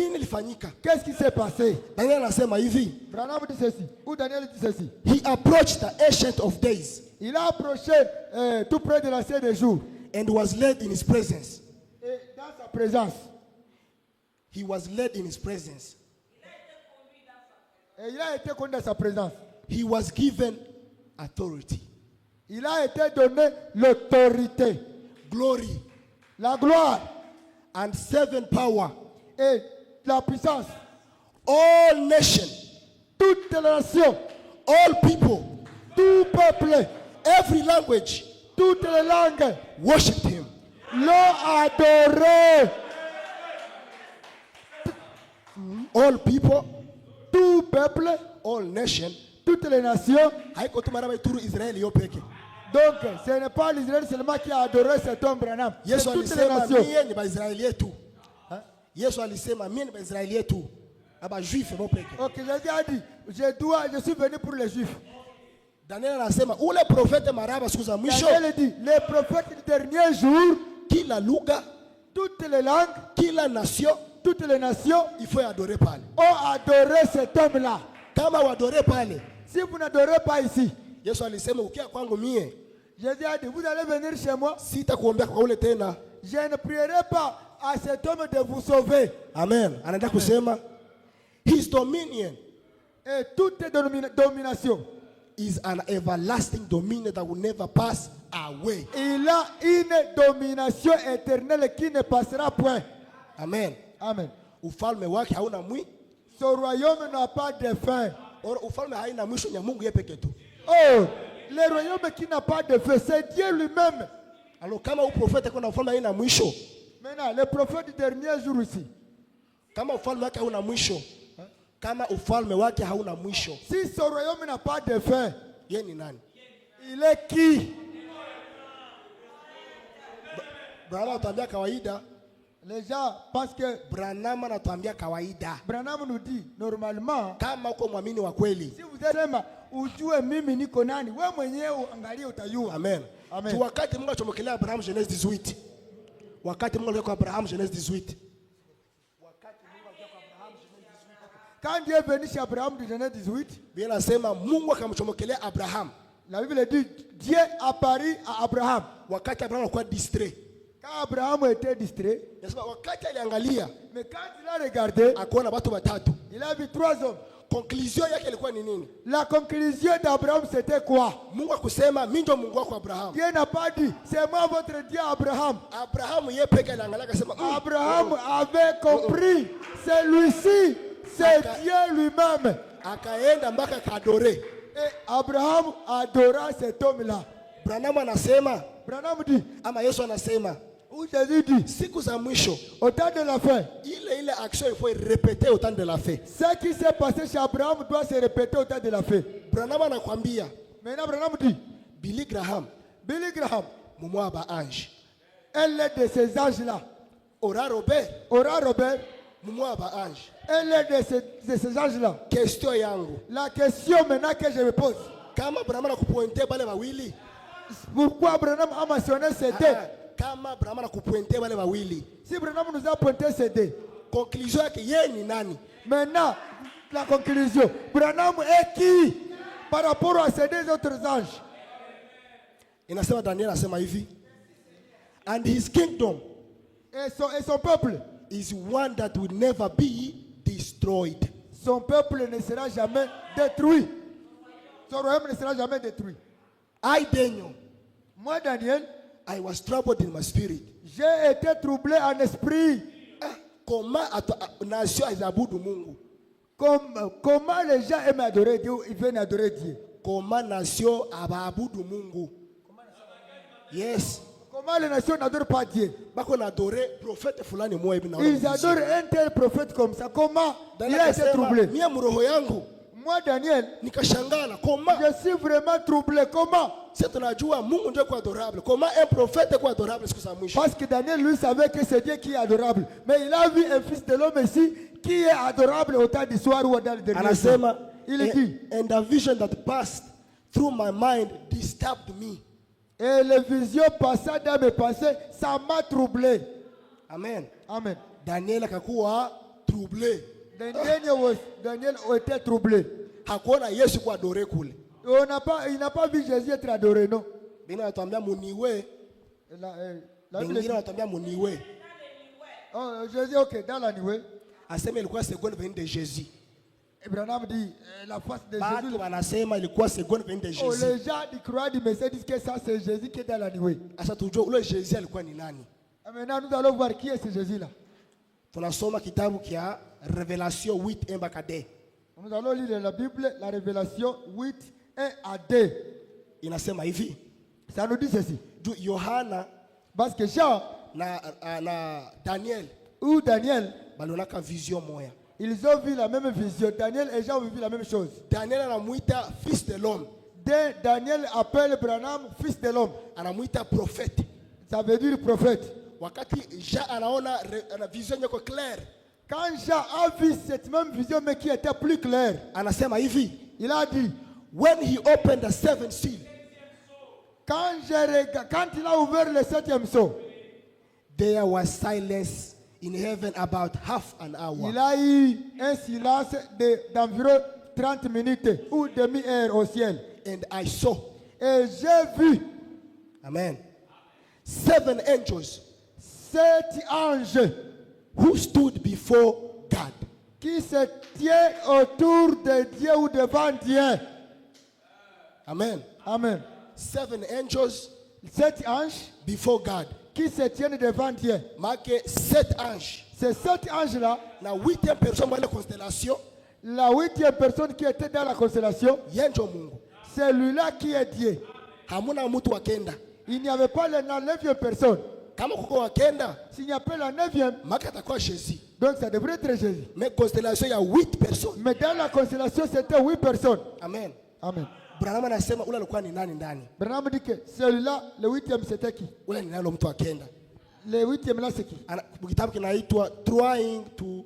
[SPEAKER 5] qu'est-ce qui s'est passé? Branham dit ceci, ou Daniel dit ceci.
[SPEAKER 6] He approached the Ancient of Days.
[SPEAKER 5] Il a approché tout près de l'Ancien des jours.
[SPEAKER 6] And was led in his presence.
[SPEAKER 5] Et dans sa présence.
[SPEAKER 6] He was led in his presence.
[SPEAKER 5] Et il a été conduit dans sa présence.
[SPEAKER 6] He was given authority.
[SPEAKER 5] Il a été donné l'autorité.
[SPEAKER 6] Glory.
[SPEAKER 5] La gloire.
[SPEAKER 6] And seven power.
[SPEAKER 5] Et la puissance.
[SPEAKER 6] All nations.
[SPEAKER 5] Toutes les nations.
[SPEAKER 6] All people.
[SPEAKER 5] Tout peuple.
[SPEAKER 6] Every language.
[SPEAKER 5] Toutes les langues
[SPEAKER 6] worshipped him.
[SPEAKER 5] L'ont adoré.
[SPEAKER 6] All people,
[SPEAKER 5] tout peuple,
[SPEAKER 6] all nations,
[SPEAKER 5] toutes les nations.
[SPEAKER 6] Donc,
[SPEAKER 5] ce n'est pas l'Israël seulement qui a adoré cet homme Branham. C'est toutes les nations. Ok, Jésus a dit, je suis venu pour les Juifs.
[SPEAKER 6] Daniel anasema ule profete maraba siku za mwisho.
[SPEAKER 5] Daniel dit les prophètes du dernier jour,
[SPEAKER 6] kila lugha,
[SPEAKER 5] toutes les langues,
[SPEAKER 6] kila nation,
[SPEAKER 5] toutes les nations,
[SPEAKER 6] il faut adorer pale.
[SPEAKER 5] Ont adoré cet homme-là.
[SPEAKER 6] Kama wadore pale.
[SPEAKER 5] Si vous n'adorez pas ici.
[SPEAKER 6] Yesu alisema ukia kwangu mie.
[SPEAKER 5] Jésus a dit vous allez venir chez moi.
[SPEAKER 6] Sitakuombea kwa ule tena.
[SPEAKER 5] Je ne prierai pas à cet homme de vous sauver.
[SPEAKER 6] Amen. Anaenda kusema his dominion
[SPEAKER 5] et toute domination
[SPEAKER 6] is an everlasting dominion that will never pass away.
[SPEAKER 5] Il a une domination éternelle qui ne passera point.
[SPEAKER 6] Amen.
[SPEAKER 5] Amen.
[SPEAKER 6] Ufalme wake hauna mwi.
[SPEAKER 5] Son royaume n'a pas de fin.
[SPEAKER 6] Ufalme haina mwisho ni Mungu yeye pekee tu.
[SPEAKER 5] Oh, le royaume qui n'a pas de fin, c'est Dieu lui-même.
[SPEAKER 6] Alors kama uprofete kuna ufalme haina mwisho.
[SPEAKER 5] Maintenant, le prophète du dernier jour ici.
[SPEAKER 6] Kama ufalme wake hauna mwisho. Kama ufalme wake hauna mwisho.
[SPEAKER 5] Si son royaume n'a pas de fin,
[SPEAKER 6] yeye ni nani?
[SPEAKER 5] Il est qui?
[SPEAKER 6] Branham anatuambia kawaida.
[SPEAKER 5] Les gens pensent que
[SPEAKER 6] Branham anatuambia kawaida.
[SPEAKER 5] Branham nous dit normalement,
[SPEAKER 6] kama uko muamini wa kweli,
[SPEAKER 5] si vous sema ujue mimi niko nani, wewe mwenyewe angalia utajua.
[SPEAKER 6] Amen.
[SPEAKER 5] Amen.
[SPEAKER 6] Tu wakati Mungu achomokelea Abraham Genèse 18. Wakati Mungu alikuwa Abraham Genèse 18.
[SPEAKER 5] Quand Dieu est venu chez Abraham du Genèse 18,
[SPEAKER 6] Bien nasema Mungu akamchomokelea Abraham.
[SPEAKER 5] La Bible dit Dieu apparut à Abraham.
[SPEAKER 6] Wakati Abraham alikuwa distrait.
[SPEAKER 5] Quand Abraham était distrait,
[SPEAKER 6] nasema wakati aliangalia,
[SPEAKER 5] mais quand il a regardé,
[SPEAKER 6] akaona watu watatu.
[SPEAKER 5] Il a vu 3 hommes.
[SPEAKER 6] Conclusion yake ilikuwa ni nini?
[SPEAKER 5] La conclusion d'Abraham c'était quoi?
[SPEAKER 6] Mungu akusema mimi ndio Mungu wako Abraham.
[SPEAKER 5] Dieu n'a pas dit c'est moi votre Dieu Abraham.
[SPEAKER 6] Abraham yeye peke aliangalia akasema
[SPEAKER 5] Abraham avait compris celui-ci c'est Dieu lui-même.
[SPEAKER 6] Akaenda mpaka kadore.
[SPEAKER 5] Et Abraham adora cet homme-là.
[SPEAKER 6] Branham anasema,
[SPEAKER 5] Branham dit,
[SPEAKER 6] ama Yesu anasema,
[SPEAKER 5] ou Jésus dit,
[SPEAKER 6] siku za mwisho,
[SPEAKER 5] au temps de la fin,
[SPEAKER 6] ile action il faut répéter au temps de la fin.
[SPEAKER 5] Ce qui s'est passé chez Abraham doit se répéter au temps de la fin.
[SPEAKER 6] Branham anakuambia,
[SPEAKER 5] maintenant Branham dit,
[SPEAKER 6] Billy Graham, mumoa ba ange.
[SPEAKER 5] Elle est de ces anges-là.
[SPEAKER 6] Ora Robert, mumoa ba ange.
[SPEAKER 5] Elle est de ces anges-là.
[SPEAKER 6] Question yangu.
[SPEAKER 5] La question maintenant que je me pose.
[SPEAKER 6] Kama Branham anakupointer bale wawili.
[SPEAKER 5] Pourquoi Branham a mentionné ces deux?
[SPEAKER 6] Kama Branham anakupointer bale wawili.
[SPEAKER 5] Si Branham nous a pointé ces deux.
[SPEAKER 6] Conclusion yake yeye ni nani?
[SPEAKER 5] Maintenant, la conclusion. Branham est qui par rapport à ces deux autres anges?
[SPEAKER 6] Inasema Daniel anasema hivi. And his kingdom.
[SPEAKER 5] Et son peuple.
[SPEAKER 6] is one that will never be destroyed.
[SPEAKER 5] Son peuple ne sera jamais détruit. Son royaume ne sera jamais détruit.
[SPEAKER 6] I, Daniel,
[SPEAKER 5] Moi, Daniel,
[SPEAKER 6] I was troubled in my spirit.
[SPEAKER 5] j'ai été troublé en esprit.
[SPEAKER 6] Comment nation azabudu Mungu?
[SPEAKER 5] Comment les gens aiment adorer Dieu, ils viennent adorer Dieu.
[SPEAKER 6] Comment nation ababudu Mungu? Yes.
[SPEAKER 5] Comment les nations n'adorent pas Dieu?
[SPEAKER 6] Bako n'adorer prophète fulani moya hivi na
[SPEAKER 5] Ils adorent un tel prophète comme ça. Comment il a été troublé?
[SPEAKER 6] Mia muroho yangu
[SPEAKER 5] Moi, Daniel,
[SPEAKER 6] nikashangala comment
[SPEAKER 5] je suis vraiment troublé. Comment?
[SPEAKER 6] c'est tunajua Mungu ndiye kwa adorable. Comment un prophète kwa adorable siku za mwisho?
[SPEAKER 5] Parce que Daniel, lui, savait que c'est Dieu qui est adorable. Mais il a vu un fils de l'homme ici qui est adorable au temps du soir ou dans le dernier jour.
[SPEAKER 6] Anasema,
[SPEAKER 5] Il dit,
[SPEAKER 6] and the vision that passed through my mind disturbed me.
[SPEAKER 5] et les visions passant dans mes pensées, ça m'a troublé.
[SPEAKER 6] Amen.
[SPEAKER 5] Amen.
[SPEAKER 6] Daniel akakuwa troublé.
[SPEAKER 5] Daniel a été troublé.
[SPEAKER 6] Hakuona Yesu kwa adore kule.
[SPEAKER 5] Il n'a pas vu Jésus être adoré, non?
[SPEAKER 6] Bina anatuambia muniwe. Bingine anatuambia muniwe.
[SPEAKER 5] Oh, Jésus, ok, dans la nuée.
[SPEAKER 6] Asema ilikuwa seconde venue de Jésus.
[SPEAKER 5] Abraham dit, la face de
[SPEAKER 6] Batu
[SPEAKER 5] Jésus.
[SPEAKER 6] wanasema ilikuwa seconde venue de
[SPEAKER 5] Oh,
[SPEAKER 6] Jésus.
[SPEAKER 5] les gens du croix du Messie disent que ça c'est Jésus qui est dans la nuée.
[SPEAKER 6] Asa tujue ule Jésus alikuwa ni nani?
[SPEAKER 5] Maintenant, nous allons voir qui est ce Jésus-là.
[SPEAKER 6] Tunasoma kitabu kia Révélation 8 mpaka 2.
[SPEAKER 5] Nous allons lire la Bible, la Révélation 8, 1 à 2.
[SPEAKER 6] Inasema hivi.
[SPEAKER 5] Ça nous dit ceci.
[SPEAKER 6] Yohana
[SPEAKER 5] Parce que Jean
[SPEAKER 6] na Daniel
[SPEAKER 5] ou Daniel,
[SPEAKER 6] balionaka vision moya.
[SPEAKER 5] ils ont vu la même vision. Daniel et Jean ont vu la même chose.
[SPEAKER 6] Daniel anamuita fils de l'homme.
[SPEAKER 5] Daniel appelle Branham fils de l'homme.
[SPEAKER 6] Anamuita prophète.
[SPEAKER 5] Ça veut dire prophète.
[SPEAKER 6] Wakati Jean anaona vision yako claire.
[SPEAKER 5] Quand Jean a vu cette même vision mais qui était plus claire,
[SPEAKER 6] Anasema hivi.
[SPEAKER 5] il a dit,
[SPEAKER 6] When he opened the seventh seal,
[SPEAKER 5] quand il a ouvert le 7e sceau,
[SPEAKER 6] there was silence in heaven about half an hour.
[SPEAKER 5] il a eu un silence d'environ 30 minutes ou demi-heure au ciel.
[SPEAKER 6] And I saw.
[SPEAKER 5] Et j'ai vu,
[SPEAKER 6] Amen. 7 angels
[SPEAKER 5] 7 anges
[SPEAKER 6] who stood before God.
[SPEAKER 5] qui se tiennent autour de Dieu ou devant Dieu.
[SPEAKER 6] Amen.
[SPEAKER 5] Amen.
[SPEAKER 6] 7 angels
[SPEAKER 5] 7 anges
[SPEAKER 6] before God.
[SPEAKER 5] qui se tiennent devant Dieu.
[SPEAKER 6] Marqué 7 anges.
[SPEAKER 5] Ces 7 anges-là,
[SPEAKER 6] Na 8e personne dans la constellation.
[SPEAKER 5] la 8e personne qui était dans la constellation,
[SPEAKER 6] Yenjo Mungu.
[SPEAKER 5] c'est lui-là qui est Dieu.
[SPEAKER 6] Hamuna mtu wakenda.
[SPEAKER 5] Il n'y avait pas la 9e personne.
[SPEAKER 6] Kama kuko wakenda,
[SPEAKER 5] S'il n'y a pas la 9e,
[SPEAKER 6] maka atakuwa Jésus.
[SPEAKER 5] donc ça devrait être Jésus.
[SPEAKER 6] Mais constellation il y a 8 personnes.
[SPEAKER 5] Mais dans la constellation, c'était 8 personnes.
[SPEAKER 6] Amen.
[SPEAKER 5] Amen.
[SPEAKER 6] Branham anasema ule alikuwa ni nani ndani?
[SPEAKER 5] Branham dit que celui-là, le 8e, c'était qui?
[SPEAKER 6] Ule ni nani mtu akenda?
[SPEAKER 5] Le 8e là, c'est qui?
[SPEAKER 6] Kitabu kinaitwa trying to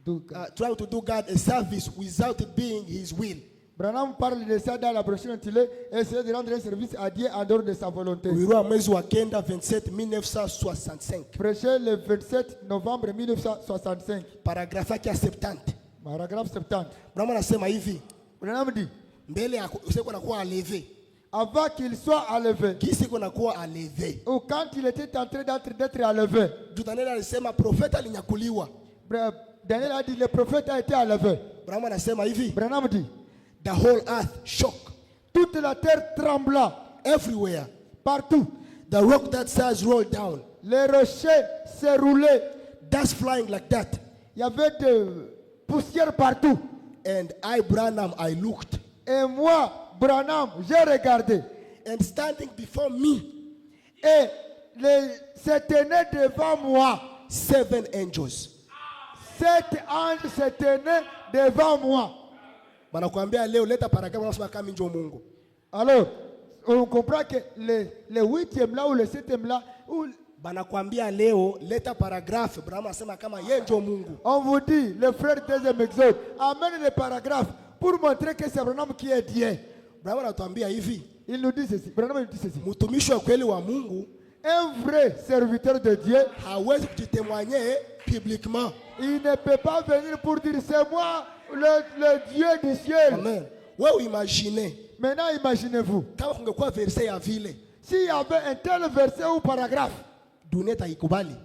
[SPEAKER 6] do God a service without it being his will.
[SPEAKER 5] Branham parle de ça dans la brochure intitulée Essayer de rendre un service à Dieu en dehors de sa volonté.
[SPEAKER 6] Uirua mwezi wa kenda 27 1965.
[SPEAKER 5] Prêché le 27 novembre 1965.
[SPEAKER 6] Paragraphe yake ya 70.
[SPEAKER 5] Paragraphe 70.
[SPEAKER 6] Branham anasema hivi.
[SPEAKER 5] Branham dit,
[SPEAKER 6] Mbele ya useko nakuwa alevé.
[SPEAKER 5] avant qu'il soit enlevé,
[SPEAKER 6] Kisi kunakuwa alevé.
[SPEAKER 5] ou quand il était en train d'être enlevé,
[SPEAKER 6] Daniel alisema profeta alinyakuliwa.
[SPEAKER 5] Daniel a dit le prophète a été enlevé.
[SPEAKER 6] Branham anasema hivi.
[SPEAKER 5] Branham dit,
[SPEAKER 6] The whole earth shook.
[SPEAKER 5] toute la terre trembla,
[SPEAKER 6] Everywhere.
[SPEAKER 5] partout.
[SPEAKER 6] The rock that size rolled down.
[SPEAKER 5] Les rochers se roulaient.
[SPEAKER 6] Dust flying like that.
[SPEAKER 5] Il y avait de poussière partout.
[SPEAKER 6] And I, Branham, I looked.
[SPEAKER 5] Et moi, Branham, j'ai regardé.
[SPEAKER 6] And standing before me,
[SPEAKER 5] Et se tenaient devant moi.
[SPEAKER 6] 7 angels.
[SPEAKER 5] 7 anges se tenaient devant moi.
[SPEAKER 6] Banakuambia leo leta paragraphe unasema kama njo Mungu.
[SPEAKER 5] Alors, on comprend que le 8e là ou le 7e là,
[SPEAKER 6] Banakuambia leo leta paragraphe Branham anasema kama yeye njo Mungu.
[SPEAKER 5] on vous dit, le frère deuxième exode, amène le paragraphe pour montrer que c'est Branham qui est Dieu.
[SPEAKER 6] Branham anatuambia hivi.
[SPEAKER 5] Il nous dit ceci. Branham nous dit ceci.
[SPEAKER 6] Mtumishi wa kweli wa Mungu
[SPEAKER 5] Un vrai serviteur de Dieu,
[SPEAKER 6] hawezi kujitemwanyer publiquement.
[SPEAKER 5] il ne peut pas venir pour dire c'est moi le Dieu du ciel.
[SPEAKER 6] Amen. Wewe imagine
[SPEAKER 5] Maintenant, imaginez-vous,
[SPEAKER 6] kama kungekuwa verset ya vile,
[SPEAKER 5] s'il y avait un tel verset ou paragraphe,
[SPEAKER 6] dunia itaikubali.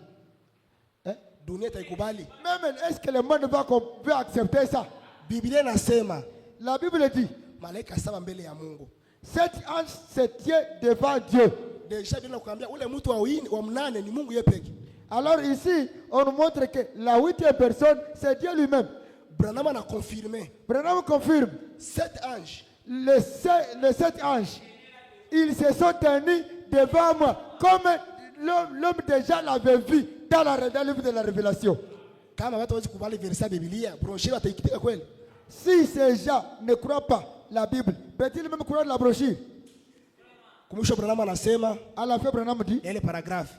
[SPEAKER 6] dunia itaikubali?
[SPEAKER 5] Même est-ce que le monde va accepter ça?
[SPEAKER 6] Biblia inasema,
[SPEAKER 5] la Bible dit,
[SPEAKER 6] malaika 7 mbele ya Mungu.
[SPEAKER 5] 7 anges se tiennent devant Dieu.
[SPEAKER 6] Deja bila kuambia ule mtu wa mnane ni Mungu yeye peke.
[SPEAKER 5] Alors ici, on nous montre que la 8e personne, c'est Dieu lui-même.
[SPEAKER 6] Branham a confirmé.
[SPEAKER 5] Branham confirme.
[SPEAKER 6] 7 anges.
[SPEAKER 5] Les 7 anges, ils se sont tenus devant moi, comme l'homme déjà l'avait vu dans le livre de la Révélation. Si ces gens ne croient pas la Bible, peut-ils même croire la brochure? À la fin, Branham dit,
[SPEAKER 6] il y a les paragraphes.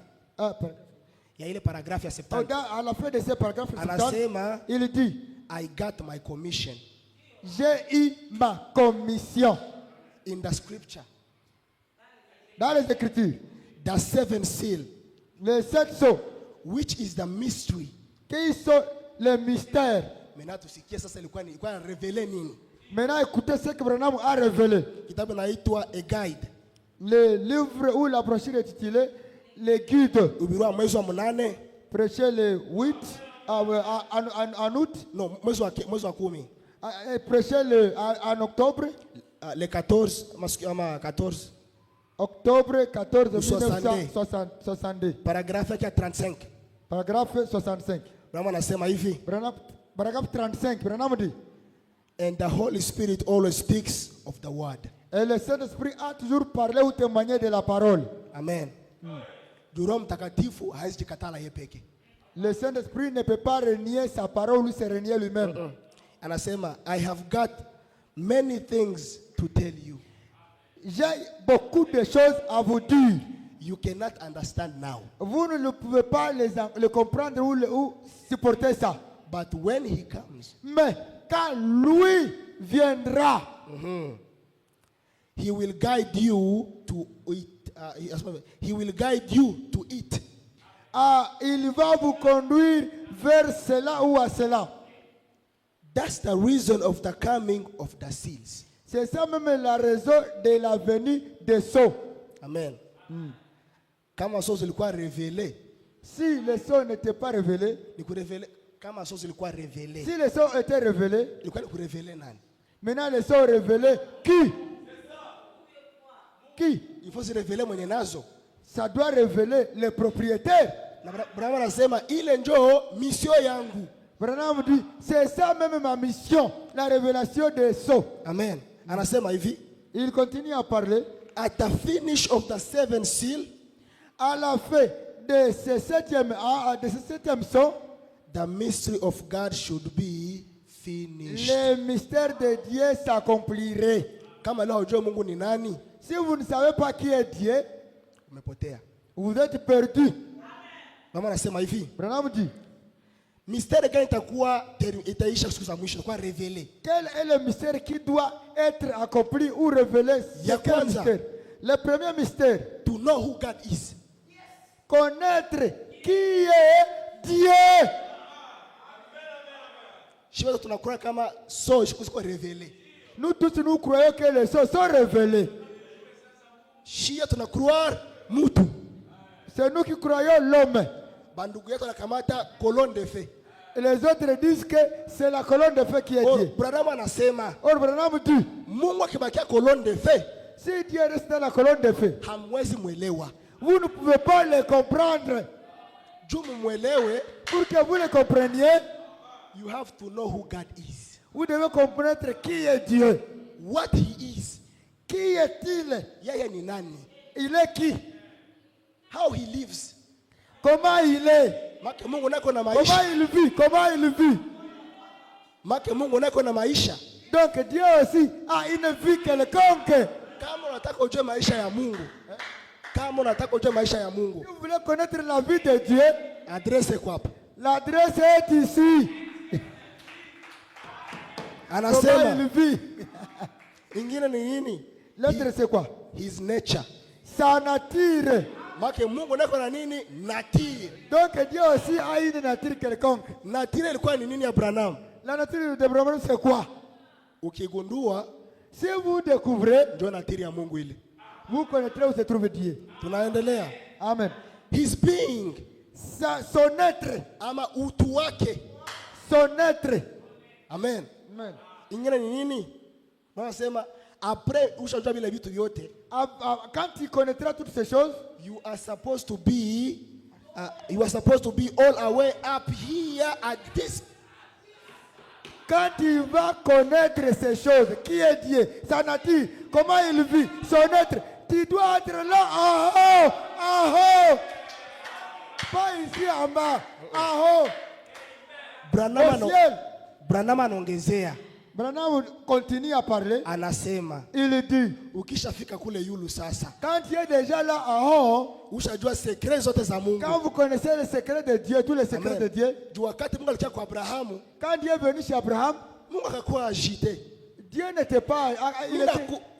[SPEAKER 6] Il y a les paragraphes à 70.
[SPEAKER 5] À la fin de ces paragraphes, il dit,
[SPEAKER 6] I got my commission.
[SPEAKER 5] J'ai eu ma commission.
[SPEAKER 6] In the scripture.
[SPEAKER 5] Dans les Écritures.
[SPEAKER 6] The 7 seal.
[SPEAKER 5] Les 7 sceaux.
[SPEAKER 6] Which is the mystery.
[SPEAKER 5] Qui sont les mystères?
[SPEAKER 6] Maintenant, tusikie sasa ilikuwa révélé nini?
[SPEAKER 5] Maintenant, écoutez ce que Branham a révélé.
[SPEAKER 6] Kitabu naitwa A Guide.
[SPEAKER 5] Le livre où la brochure est intitulée Les Guides.
[SPEAKER 6] Ubirwa mwezi wa 8.
[SPEAKER 5] Prêché le 8 en août.
[SPEAKER 6] Non, mwezi wa 10.
[SPEAKER 5] Prêché en octobre.
[SPEAKER 6] Le 14.
[SPEAKER 5] Octobre 14 1962.
[SPEAKER 6] Paragraphe 35.
[SPEAKER 5] Paragraphe 65.
[SPEAKER 6] Branham anasema hivi.
[SPEAKER 5] Paragraphe 35. Branham dit.
[SPEAKER 6] And the Holy Spirit always speaks of the word.
[SPEAKER 5] Et le Saint-Esprit a toujours parlé ou témoigné de la parole.
[SPEAKER 6] Amen. Roho Mtakatifu hawezi jikatala yeye peke.
[SPEAKER 5] Le Saint-Esprit ne peut pas renier sa parole ou se renier lui-même.
[SPEAKER 6] Anasema, I have got many things to tell you.
[SPEAKER 5] J'ai beaucoup de choses à vous dire.
[SPEAKER 6] You cannot understand now.
[SPEAKER 5] Vous ne pouvez pas les comprendre ou supporter ça.
[SPEAKER 6] But when he comes,
[SPEAKER 5] mais quand lui viendra,
[SPEAKER 6] he will guide you to it. He will guide you to it.
[SPEAKER 5] Il va vous conduire vers cela ou à cela.
[SPEAKER 6] That's the reason of the coming of the seals.
[SPEAKER 5] C'est ça même la raison de la venue des sceaux.
[SPEAKER 6] Amen. Kama sceaux zilikuwa révélé.
[SPEAKER 5] Si les sceaux n'étaient pas révélés.
[SPEAKER 6] Kama sceaux zilikuwa révélé.
[SPEAKER 5] Si les sceaux étaient révélés.
[SPEAKER 6] Ilikuwa révélé nani?
[SPEAKER 5] Maintenant les sceaux révélés. Qui? Qui?
[SPEAKER 6] Il faut se révéler mwenye nazo.
[SPEAKER 5] Ça doit révéler les propriétaires.
[SPEAKER 6] Branham anasema ile njoo mission yangu.
[SPEAKER 5] Branham dit, c'est ça même ma mission, la révélation des sceaux.
[SPEAKER 6] Amen. Anasema hivi.
[SPEAKER 5] Il continue à parler.
[SPEAKER 6] At the finish of the 7th seal,
[SPEAKER 5] à la fin de ce 7e sceau,
[SPEAKER 6] the mystery of God should be finished.
[SPEAKER 5] Le mystère de Dieu s'accomplirait.
[SPEAKER 6] Kama leo hujui Mungu ni nani,
[SPEAKER 5] si vous ne savez pas qui est Dieu,
[SPEAKER 6] umepotea.
[SPEAKER 5] Vous êtes perdu.
[SPEAKER 6] Mama anasema hivi.
[SPEAKER 5] Branham dit,
[SPEAKER 6] mystère gani itaisha siku za mwisho, itakuwa révélé.
[SPEAKER 5] Quel est le mystère qui doit être accompli ou révélé? Le premier mystère,
[SPEAKER 6] to know who God is.
[SPEAKER 5] Connaître qui est Dieu.
[SPEAKER 6] Shiva tunakura kama so ziko révélé.
[SPEAKER 5] Nous tous nous croyons que les choses sont révélées.
[SPEAKER 6] Shia tunakroire mutu.
[SPEAKER 5] C'est nous qui croyons l'homme.
[SPEAKER 6] Bandugu yetu nakamata colonne de feu.
[SPEAKER 5] Et les autres disent que c'est la colonne de feu qui est Dieu.
[SPEAKER 6] Branham anasema.
[SPEAKER 5] Or Branham dit,
[SPEAKER 6] Mungu akibakia colonne de feu,
[SPEAKER 5] si Dieu reste dans la colonne de feu,
[SPEAKER 6] hamwezi mwelewa.
[SPEAKER 5] Vous ne pouvez pas le comprendre. Pour que vous le compreniez,
[SPEAKER 6] you have to know who God is.
[SPEAKER 5] Vous devez comprendre qui est Dieu.
[SPEAKER 6] What he is.
[SPEAKER 5] Qui est-il?
[SPEAKER 6] Yeye ni nani?
[SPEAKER 5] Il est qui?
[SPEAKER 6] How he lives.
[SPEAKER 5] Comment il est?
[SPEAKER 6] Mungu nako na maisha.
[SPEAKER 5] Comment il vit? Comment il vit?
[SPEAKER 6] Mungu nako na maisha.
[SPEAKER 5] Donc Dieu aussi a une vie quelconque.
[SPEAKER 6] Kama unataka ujue maisha ya Mungu. Kama unataka ujue maisha ya Mungu.
[SPEAKER 5] Si vous voulez connaître la vie de Dieu,
[SPEAKER 6] adresse quoi?
[SPEAKER 5] L'adresse est ici.
[SPEAKER 6] Anasema.
[SPEAKER 5] Comment il vit?
[SPEAKER 6] Ingine ni nini?
[SPEAKER 5] L'autre c'est quoi?
[SPEAKER 6] His nature.
[SPEAKER 5] Sa nature.
[SPEAKER 6] Make Mungu nako na nini? Nature.
[SPEAKER 5] Donc Dieu aussi a une nature quelconque.
[SPEAKER 6] Nature ilikuwa ni nini ya Branham?
[SPEAKER 5] La nature de Branham c'est quoi?
[SPEAKER 6] Ukigundua,
[SPEAKER 5] si vous découvrez,
[SPEAKER 6] ndio nature ya Mungu ile.
[SPEAKER 5] Vous connaîtrez où se trouve Dieu.
[SPEAKER 6] Tunaendelea.
[SPEAKER 5] Amen.
[SPEAKER 6] His being.
[SPEAKER 5] son être.
[SPEAKER 6] Ama utu wake.
[SPEAKER 5] Son être.
[SPEAKER 6] Amen.
[SPEAKER 5] Amen.
[SPEAKER 6] Ingine ni nini? Wanasema après ushajua vile vitu vyote.
[SPEAKER 5] Quand tu connaîtras toutes ces choses,
[SPEAKER 6] you are supposed to be all the way up here at this.
[SPEAKER 5] Quand tu vas connaître ces choses, qui est Dieu, sa nature, comment il vit, son être, tu dois être là en haut. Pas ici en bas, en haut.
[SPEAKER 6] Branham anaongezea.
[SPEAKER 5] Branham continue à parler.
[SPEAKER 6] Anasema.
[SPEAKER 5] Il dit.
[SPEAKER 6] Ukishafika kule yulu sasa.
[SPEAKER 5] Quand tu es déjà là en haut.
[SPEAKER 6] Ushajua secret zote za Mungu.
[SPEAKER 5] Quand vous connaissez les secrets de Dieu, tous les secrets de Dieu.
[SPEAKER 6] Juu wakati Mungu alikia kwa Abrahamu.
[SPEAKER 5] Quand Dieu est venu chez Abraham.
[SPEAKER 6] Mungu akakuwa agité.
[SPEAKER 5] Dieu n'était pas.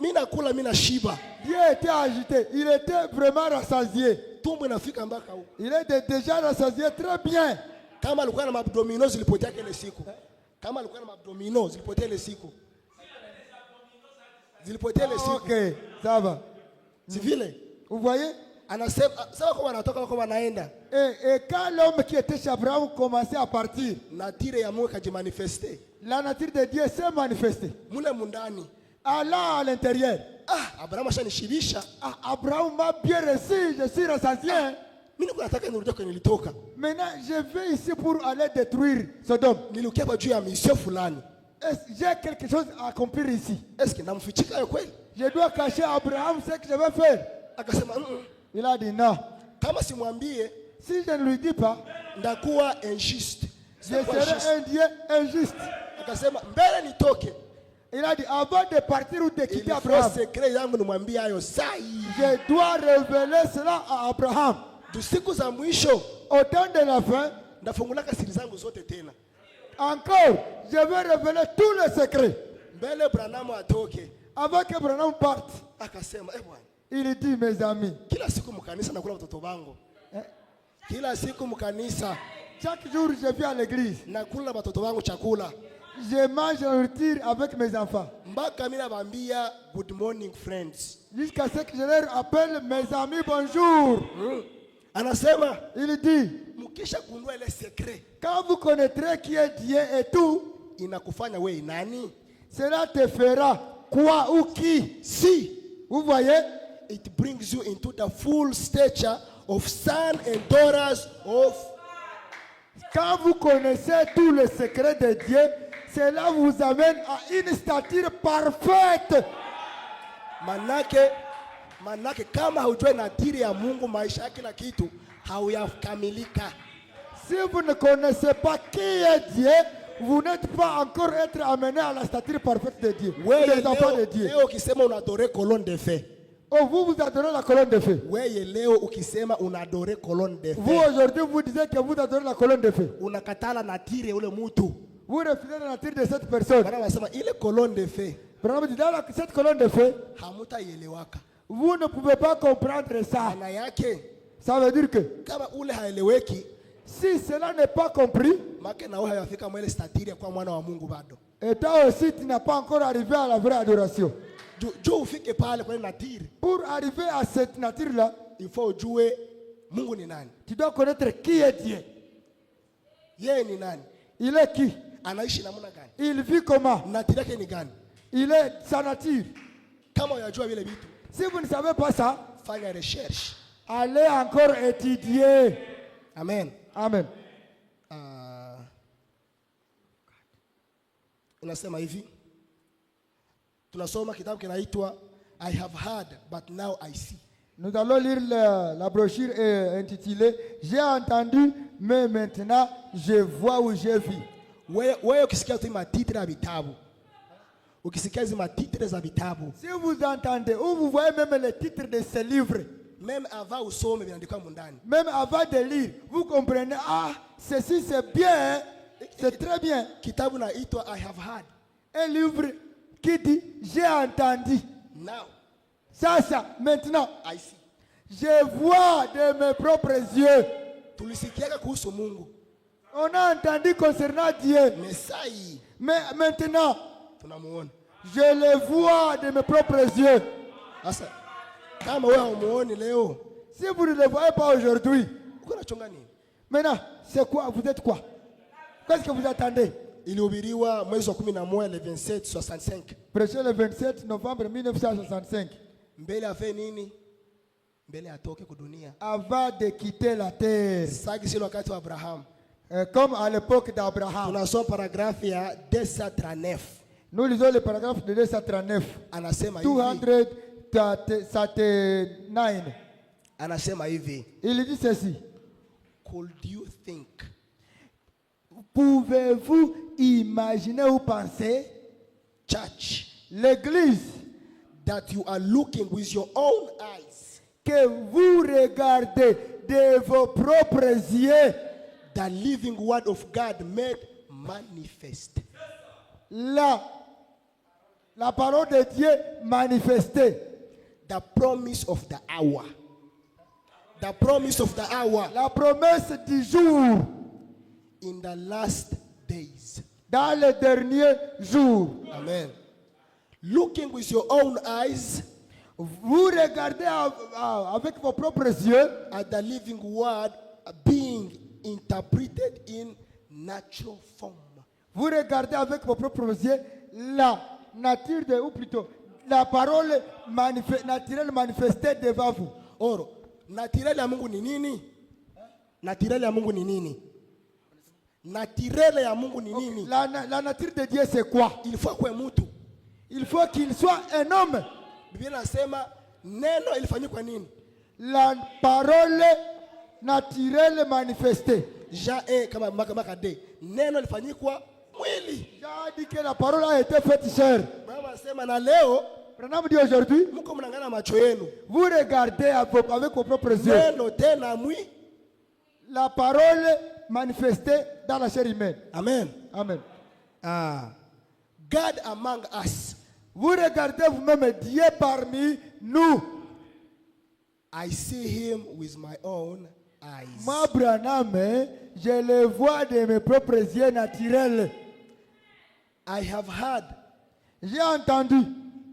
[SPEAKER 6] Mina kula mina shiba.
[SPEAKER 5] Dieu était agité. Il était vraiment rassasié.
[SPEAKER 6] Tumbo inafika mpaka huko.
[SPEAKER 5] Il était déjà rassasié très bien.
[SPEAKER 6] Kama alikuwa na abdominaux zilipotea kile siku. Kama alikuwa na abdominaux zilipotea ile siku. Zilipotea ile siku.
[SPEAKER 5] Okay, ça va.
[SPEAKER 6] Si vile?
[SPEAKER 5] Vous voyez?
[SPEAKER 6] Anasema sawa kama anatoka kama anaenda.
[SPEAKER 5] Et quand l'homme qui était chez Abraham commençait à partir,
[SPEAKER 6] nature ya Mungu kajimanifeste.
[SPEAKER 5] La nature de Dieu s'est manifestée.
[SPEAKER 6] Mule mundani.
[SPEAKER 5] Allah à l'intérieur.
[SPEAKER 6] Abraham ashanishibisha.
[SPEAKER 5] Abraham m'a bien reçu, je suis rassasié.
[SPEAKER 6] Mimi nataka nirudi kwenye nilitoka.
[SPEAKER 5] Maintenant, je vais ici pour aller détruire Sodome.
[SPEAKER 6] Nilikia kwa juu ya mission fulani.
[SPEAKER 5] J'ai quelque chose à accomplir ici.
[SPEAKER 6] Est-ce que namfichika kweli?
[SPEAKER 5] Je dois cacher à Abraham ce que je vais faire.
[SPEAKER 6] Akasema
[SPEAKER 5] Il a dit non.
[SPEAKER 6] Kama simwambie,
[SPEAKER 5] si je ne lui dis pas,
[SPEAKER 6] ndakuwa injuste.
[SPEAKER 5] Je serai un Dieu injuste.
[SPEAKER 6] Akasema mbele nitoke.
[SPEAKER 5] Il a dit avant de partir ou de quitter Abraham,
[SPEAKER 6] secret yangu nimwambie hayo sai.
[SPEAKER 5] Je dois révéler cela à Abraham.
[SPEAKER 6] Siku za mwisho,
[SPEAKER 5] au temps de la fin,
[SPEAKER 6] ndafungulaka siri zangu zote tena.
[SPEAKER 5] Encore, je vais révéler tous les secrets.
[SPEAKER 6] Mbele Branham atoke.
[SPEAKER 5] Avant que Branham parte,
[SPEAKER 6] akasema bwana.
[SPEAKER 5] Il dit mes amis,
[SPEAKER 6] kila siku mkanisa nakula watoto wangu. Kila siku mkanisa,
[SPEAKER 5] chaque jour je viens à l'église.
[SPEAKER 6] Nakula watoto wangu chakula.
[SPEAKER 5] Je mange la nourriture avec mes enfants.
[SPEAKER 6] Mbaka mimi nawaambia good morning friends.
[SPEAKER 5] Jusqu'à ce que je leur appelle mes amis bonjour.
[SPEAKER 6] Anasema,
[SPEAKER 5] il dit,
[SPEAKER 6] mkisha gundua ile secret,
[SPEAKER 5] quand vous connaîtrez qui est Dieu et tout,
[SPEAKER 6] inakufanya wewe nani?
[SPEAKER 5] Cela te fera quoi ou qui?
[SPEAKER 6] Si,
[SPEAKER 5] vous voyez,
[SPEAKER 6] it brings you into the full stature of sons and daughters of.
[SPEAKER 5] Quand vous connaissez tous les secrets de Dieu, cela vous amène à une stature parfaite.
[SPEAKER 6] Manake kama haujui natiri ya Mungu maisha yake kila kitu hauyakamilika.
[SPEAKER 5] Si vous ne connaissez pas qui est Dieu, vous n'êtes pas encore être amené à la stature parfaite de Dieu. Les enfants de Dieu.
[SPEAKER 6] Leo ukisema unadore colonne de feu.
[SPEAKER 5] Oh, vous adorez la colonne de feu.
[SPEAKER 6] Wewe leo ukisema unadore colonne de feu.
[SPEAKER 5] Vous aujourd'hui vous disiez que vous adorez la colonne de feu.
[SPEAKER 6] Unakatala natiri ule mtu.
[SPEAKER 5] Vous refusez la nature de cette personne.
[SPEAKER 6] Bwana anasema ile colonne de feu.
[SPEAKER 5] Bwana dit dans cette colonne de feu,
[SPEAKER 6] hamutaielewaka.
[SPEAKER 5] Vous ne pouvez pas comprendre ça.
[SPEAKER 6] Maana yake,
[SPEAKER 5] ça veut dire que
[SPEAKER 6] kama ule haeleweki,
[SPEAKER 5] si cela n'est pas compris,
[SPEAKER 6] make na wewe hayafika mwele statiri kwa mwana wa Mungu bado.
[SPEAKER 5] Et toi aussi tu n'as pas encore arrivé à la vraie adoration.
[SPEAKER 6] Jo ufike pale kwa natiri.
[SPEAKER 5] Pour arriver à cette nature là,
[SPEAKER 6] il faut ujue Mungu ni nani.
[SPEAKER 5] Tu dois connaître qui est Dieu.
[SPEAKER 6] Yeye ni nani?
[SPEAKER 5] Il est qui?
[SPEAKER 6] Anaishi namna gani?
[SPEAKER 5] Il vit comment?
[SPEAKER 6] Natiri yake ni gani?
[SPEAKER 5] Il est sa nature.
[SPEAKER 6] Kama unajua vile vitu,
[SPEAKER 5] si vous ne savez pas ça,
[SPEAKER 6] fanya recherche.
[SPEAKER 5] Allez encore étudier.
[SPEAKER 6] Amen.
[SPEAKER 5] Amen.
[SPEAKER 6] Unasema hivi. Tunasoma kitabu kinaitwa I have heard but now I see.
[SPEAKER 5] Nous allons lire la brochure intitulée J'ai entendu mais maintenant je vois ou je vis.
[SPEAKER 6] Wewe ukisikia tu matitre ya vitabu. Ukisikia hizo matitre za vitabu.
[SPEAKER 5] Si vous entendez ou vous voyez même les titres de ces livres.
[SPEAKER 6] Même avant usome vinaandikwa mundani.
[SPEAKER 5] Même avant de lire, vous comprenez, ah, ceci c'est bien, c'est très bien.
[SPEAKER 6] Kitabu naitwa I have heard.
[SPEAKER 5] Un livre qui dit j'ai entendu.
[SPEAKER 6] Now.
[SPEAKER 5] Ça, maintenant.
[SPEAKER 6] I see.
[SPEAKER 5] Je vois de mes propres yeux.
[SPEAKER 6] Tulisikiaka kuhusu Mungu.
[SPEAKER 5] On a entendu concernant Dieu. Mais maintenant, je le vois de mes propres yeux.
[SPEAKER 6] Kama wewe humuoni leo,
[SPEAKER 5] si vous ne le voyez pas aujourd'hui, Maintenant, c'est quoi? Vous êtes quoi? Qu'est-ce que vous attendez?
[SPEAKER 6] Ilihubiriwa mwezi wa 11 le 27 65.
[SPEAKER 5] Prêché le 27 novembre 1965.
[SPEAKER 6] Mbele afe nini? Mbele atoke kudunia.
[SPEAKER 5] Avant de quitter la terre.
[SPEAKER 6] Sasa sio wakati wa Abraham.
[SPEAKER 5] Comme à l'époque d'Abraham.
[SPEAKER 6] Tunasoma paragrafu ya 239.
[SPEAKER 5] Nous lisons le paragraphe de 239.
[SPEAKER 6] Anasema hivi.
[SPEAKER 5] 239.
[SPEAKER 6] Anasema hivi.
[SPEAKER 5] Il dit ceci.
[SPEAKER 6] Could you think?
[SPEAKER 5] Pouvez-vous imaginer ou penser,
[SPEAKER 6] church,
[SPEAKER 5] l'église,
[SPEAKER 6] that you are looking with your own eyes,
[SPEAKER 5] que vous regardez de vos propres yeux,
[SPEAKER 6] the living word of God made manifest.
[SPEAKER 5] La parole de Dieu manifestée.
[SPEAKER 6] The promise of the hour. The promise of the hour.
[SPEAKER 5] La promesse du jour.
[SPEAKER 6] In the last days.
[SPEAKER 5] Dans les derniers jours.
[SPEAKER 6] Amen. Looking with your own eyes.
[SPEAKER 5] Vous regardez avec vos propres yeux.
[SPEAKER 6] At the living word being interpreted in natural form.
[SPEAKER 5] Vous regardez avec vos propres yeux la nature de, ou plutôt la parole naturelle manifestée devant vous.
[SPEAKER 6] Oro, naturel ya Mungu ni nini? Naturel ya Mungu ni nini? Naturel ya Mungu ni nini?
[SPEAKER 5] La nature de Dieu c'est quoi?
[SPEAKER 6] Il faut que mtu.
[SPEAKER 5] Il faut qu'il soit un homme.
[SPEAKER 6] Biblia inasema neno ilifanyika nini?
[SPEAKER 5] La parole naturelle manifestée.
[SPEAKER 6] Jean kama makade. Neno ilifanyika mwili.
[SPEAKER 5] Jean dit que la parole a été faite chair.
[SPEAKER 6] Baba anasema na leo
[SPEAKER 5] Branham dit aujourd'hui,
[SPEAKER 6] mko mnangana macho yenu.
[SPEAKER 5] Vous regardez avec vos propres yeux.
[SPEAKER 6] Neno tena mwili.
[SPEAKER 5] La parole manifestée dans la chair humaine.
[SPEAKER 6] Amen.
[SPEAKER 5] Amen.
[SPEAKER 6] God among us.
[SPEAKER 5] Vous regardez vous-même Dieu parmi nous.
[SPEAKER 6] I see him with my own eyes.
[SPEAKER 5] Moi, Branham, je le vois de mes propres yeux naturels.
[SPEAKER 6] I have heard.
[SPEAKER 5] J'ai entendu.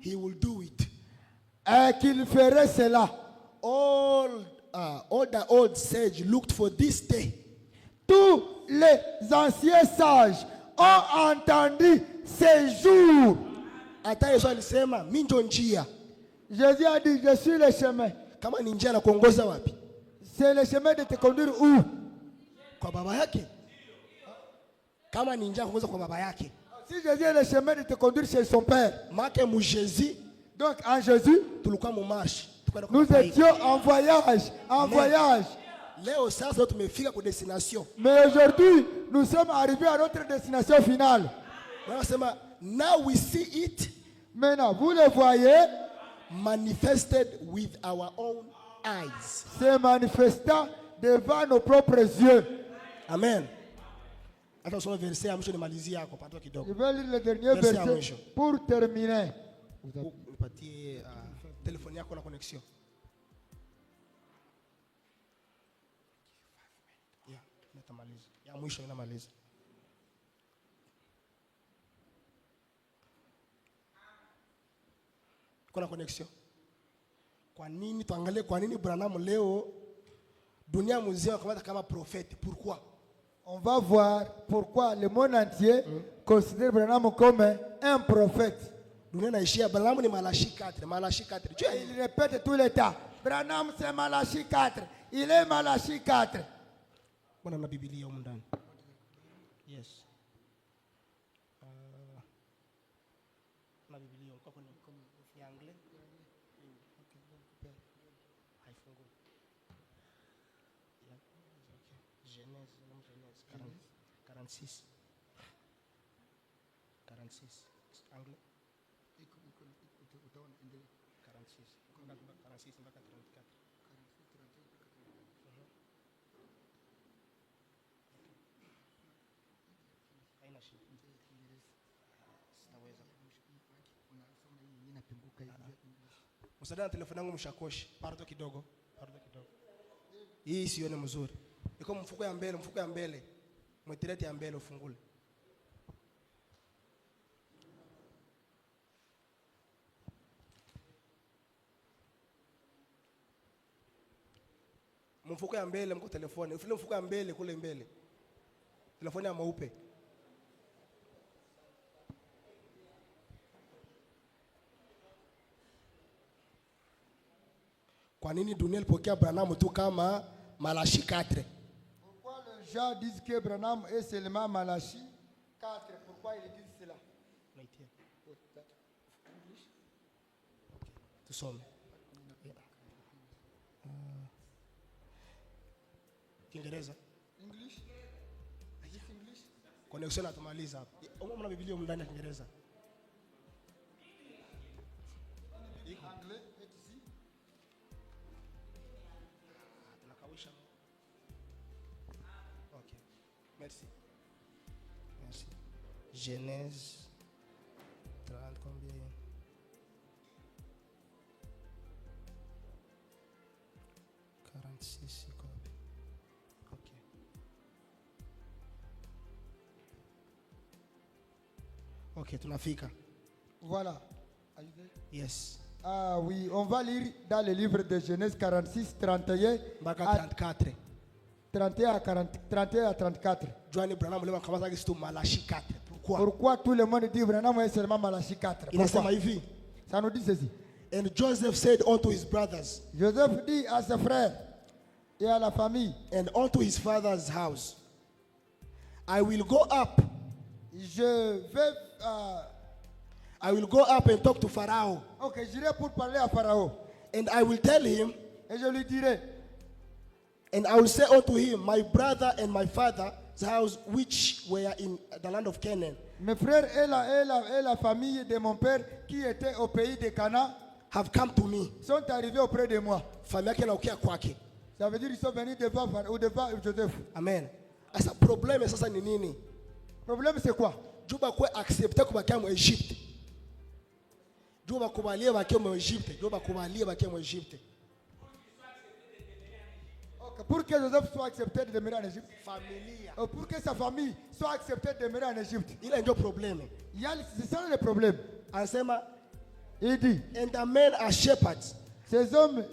[SPEAKER 6] He will do it.
[SPEAKER 5] Qu'il ferait cela.
[SPEAKER 6] All the old sage looked for this day.
[SPEAKER 5] Tous les anciens sages ont entendu ces jours.
[SPEAKER 6] Hata Yesu alisema mimi ndio njia.
[SPEAKER 5] Jésus a dit je suis le chemin.
[SPEAKER 6] Kama ni njia na kuongoza wapi?
[SPEAKER 5] C'est le chemin de te conduire où?
[SPEAKER 6] Kwa baba yake. Kama ni njia kuongoza kwa baba yake.
[SPEAKER 5] Si Jésus est le chemin de te conduire chez son père.
[SPEAKER 6] Make mu Jésus.
[SPEAKER 5] Donc en Jésus,
[SPEAKER 6] tulikuwa mu marche.
[SPEAKER 5] Nous étions en voyage, voyage.
[SPEAKER 6] Leo sasa tumefika kwa destination.
[SPEAKER 5] Mais aujourd'hui, nous sommes arrivés à notre destination finale.
[SPEAKER 6] Now we see it.
[SPEAKER 5] Maintenant, vous le voyez
[SPEAKER 6] manifested with our own eyes.
[SPEAKER 5] C'est manifestant devant nos propres yeux.
[SPEAKER 6] Amen. Attention verset à mwisho nimalizia hapo pato kidogo.
[SPEAKER 5] Je vais lire le dernier verset pour terminer.
[SPEAKER 6] Upatie telefoni yako na connection. Yeah, natamaliza. Ya mwisho ninamaliza. Kuna connection. Kwa nini tuangalie kwa nini Branham leo dunia mzima kamata kama prophète? Pourquoi?
[SPEAKER 5] On va voir pourquoi le monde entier considère Branham comme un prophète.
[SPEAKER 6] Dunia naishia Branham ni Malachi 4, Malachi 4.
[SPEAKER 5] Il répète tout le temps. Branham c'est Malachi 4. Il est Malachi 4.
[SPEAKER 6] Kuna na Biblia huko ndani. Yes. Na Biblia kwa kuna anglais. Haifungu. Genèse 46. 46. Anglais. 46 mpaka 34. Haina shida. Sitaweza. Msaada na telefoni yangu mshakoshi. Pardo kidogo. Hii sione mzuri. Iko mfuko ya mbele. Mwetireti ya mbele ufungule. Mfuko ya mbele mko telefoni. Ufile mfuko ya mbele kule mbele. Telefoni ya mweupe. Kwa nini dunia ilipokea Branham tu kama Malachi 4?
[SPEAKER 5] Pourquoi les gens disent que Branham est seulement Malachi 4? Pourquoi ils disent cela?
[SPEAKER 6] Tusome. Kiingereza?
[SPEAKER 5] English? English?
[SPEAKER 6] Connection atumaliza hapa. Mna Biblia ndani ya Kiingereza?
[SPEAKER 5] Anglais, ici.
[SPEAKER 6] Tunakawisha. Okay. Merci. Merci. Genèse 30 combien? Okay, tunafika.
[SPEAKER 5] Voilà.
[SPEAKER 6] Yes.
[SPEAKER 5] Ah oui, on va lire dans le livre de Genèse 46, 31
[SPEAKER 6] à 34.
[SPEAKER 5] 31 à 34. Pourquoi tout le monde dit Branham est seulement Malachi 4? Ça nous dit ceci.
[SPEAKER 6] And Joseph said unto his brothers,
[SPEAKER 5] Joseph dit à ses frères et à la famille,
[SPEAKER 6] and unto his father's house, I will go up. I will go up and talk to Pharaoh.
[SPEAKER 5] Okay, j'irai pour parler à Pharaon.
[SPEAKER 6] And I will tell him,
[SPEAKER 5] et je lui dirai,
[SPEAKER 6] and I will say unto him, my brother and my father's house, which were in the land of Canaan,
[SPEAKER 5] mes frères et la famille de mon père qui était au pays de Canaan,
[SPEAKER 6] have come to me.
[SPEAKER 5] Sont arrivés auprès de moi.
[SPEAKER 6] Ça
[SPEAKER 5] veut dire qu'ils sont venus devant Joseph.
[SPEAKER 6] Amen. Asa problème sasa ni nini?
[SPEAKER 5] Problème c'est quoi?
[SPEAKER 6] Juba kwa accepter kubakia mu Egypte. Juba kubalia bakia mu Egypte. Juba kubalia bakia mu Egypte.
[SPEAKER 5] Okay, pour que Joseph soit accepté de demeurer en Égypte.
[SPEAKER 6] Familia.
[SPEAKER 5] Pour que sa famille soit acceptée de demeurer en Égypte.
[SPEAKER 6] Il a un problème.
[SPEAKER 5] C'est ça le problème.
[SPEAKER 6] Ansema,
[SPEAKER 5] il dit,
[SPEAKER 6] and the men are shepherds.
[SPEAKER 5] Ces hommes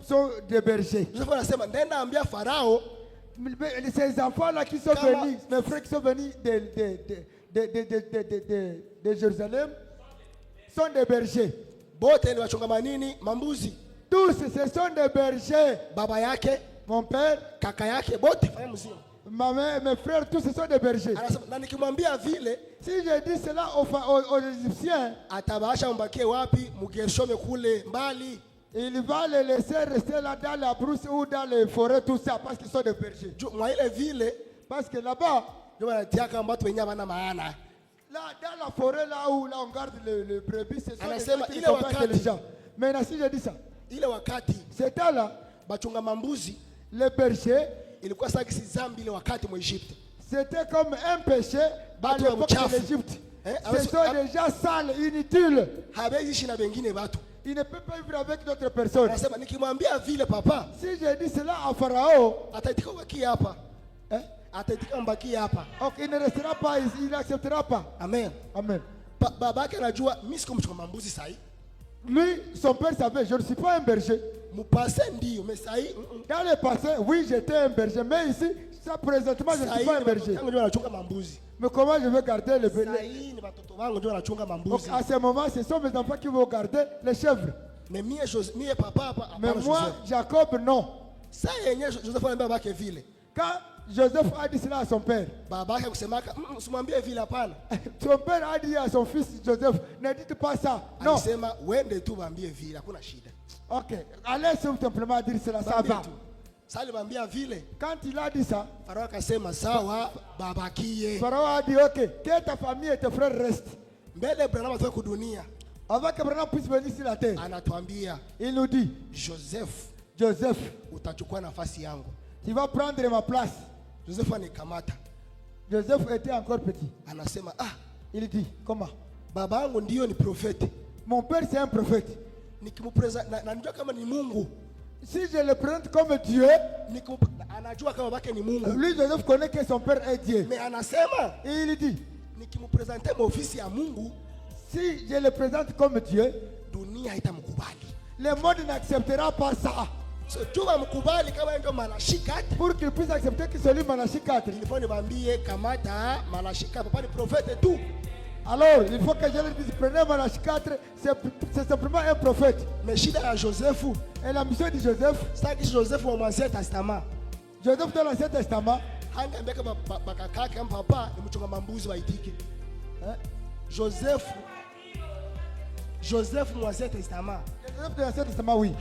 [SPEAKER 5] sont des bergers.
[SPEAKER 6] Joseph anasema nenda ambia Farao,
[SPEAKER 5] ces enfants-là qui sont venus, mes frères qui sont venus de Jérusalem, sont des bergers.
[SPEAKER 6] Bote ni wachunga manini, mambuzi.
[SPEAKER 5] Tous ce sont des bergers.
[SPEAKER 6] Baba yake,
[SPEAKER 5] mon père,
[SPEAKER 6] kaka yake, bote fanya mzima.
[SPEAKER 5] Ma mère, mes frères, tous ce sont des bergers.
[SPEAKER 6] Na nikimwambia vile,
[SPEAKER 5] si je dis cela aux Égyptiens,
[SPEAKER 6] atabaasha mbakie wapi, mugeshome kule mbali.
[SPEAKER 5] Il va les laisser rester là dans la brousse ou dans les forêts, tout ça, parce qu'ils sont des bergers. Parce que là-bas, là, dans la forêt, là où là, on garde le brebis, ce sont des gens qui sont pas intelligents. Maintenant, si je dis ça, c'est là, les bergers, c'était comme un péché à l'époque de l'Égypte. Ce sont des gens sales, inutiles. Il ne peut pas vivre avec d'autres personnes. Si je dis cela à Pharaon, il ne restera pas ici, il n'acceptera pas.
[SPEAKER 6] Amen.
[SPEAKER 5] Amen. Lui, son père savait, je ne suis pas un berger. Dans le passé, oui, j'étais un berger, mais ici, ça présentement, je ne suis pas un berger. Mais comment je vais garder le berger? À ce moment, ce sont mes enfants qui vont garder les chèvres. Mais moi, Jacob, non. Quand Joseph a dit cela à son père, son père a dit à son fils Joseph, ne dites pas ça. Non. Ok, allez simplement dire cela, ça va. Quand il a dit ça, Pharaon a dit ok, que ta famille et tes frères restent. Avant que Branham puisse venir sur la terre, il nous dit, Joseph, tu vas prendre ma place. Joseph était encore petit. Il dit, comment? Mon père c'est un prophète. Si je le présente comme Dieu, lui Joseph connaît que son père est Dieu. Et il dit, si je le présente comme Dieu, le monde n'acceptera pas ça. Pour qu'il puisse accepter que c'est lui Malachie 4. Alors, il faut que je lui dise, prenez Malachie 4, c'est simplement un prophète.
[SPEAKER 6] Mais Joseph,
[SPEAKER 5] et la mission de Joseph,
[SPEAKER 6] c'est Joseph dans l'Ancien Testament.
[SPEAKER 5] Joseph dans l'Ancien Testament,
[SPEAKER 6] Joseph dans l'Ancien Testament.
[SPEAKER 5] Joseph dans l'Ancien Testament, oui.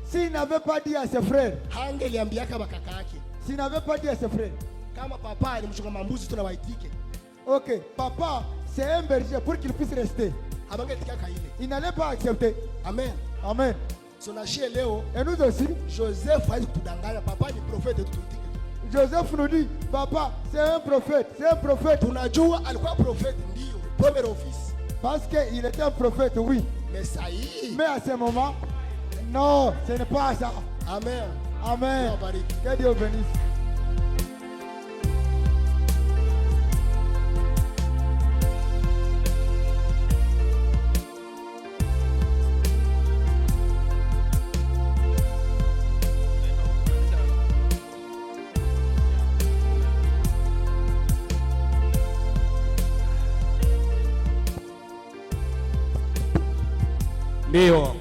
[SPEAKER 5] S'il n'avait pas dit à ses frères, s'il n'avait pas dit à ses frères, ok, papa, c'est un berger pour qu'il puisse rester. Il n'allait pas accepter.
[SPEAKER 6] Amen.
[SPEAKER 5] Amen. Et nous aussi,
[SPEAKER 6] Joseph
[SPEAKER 5] Joseph nous dit, papa, c'est un prophète, c'est un prophète. Parce qu'il était un prophète, oui. Mais à ce moment, non, ce n'est pas ça.
[SPEAKER 6] Amen.
[SPEAKER 5] Amen. Que Dieu bénisse.
[SPEAKER 3] Ndio.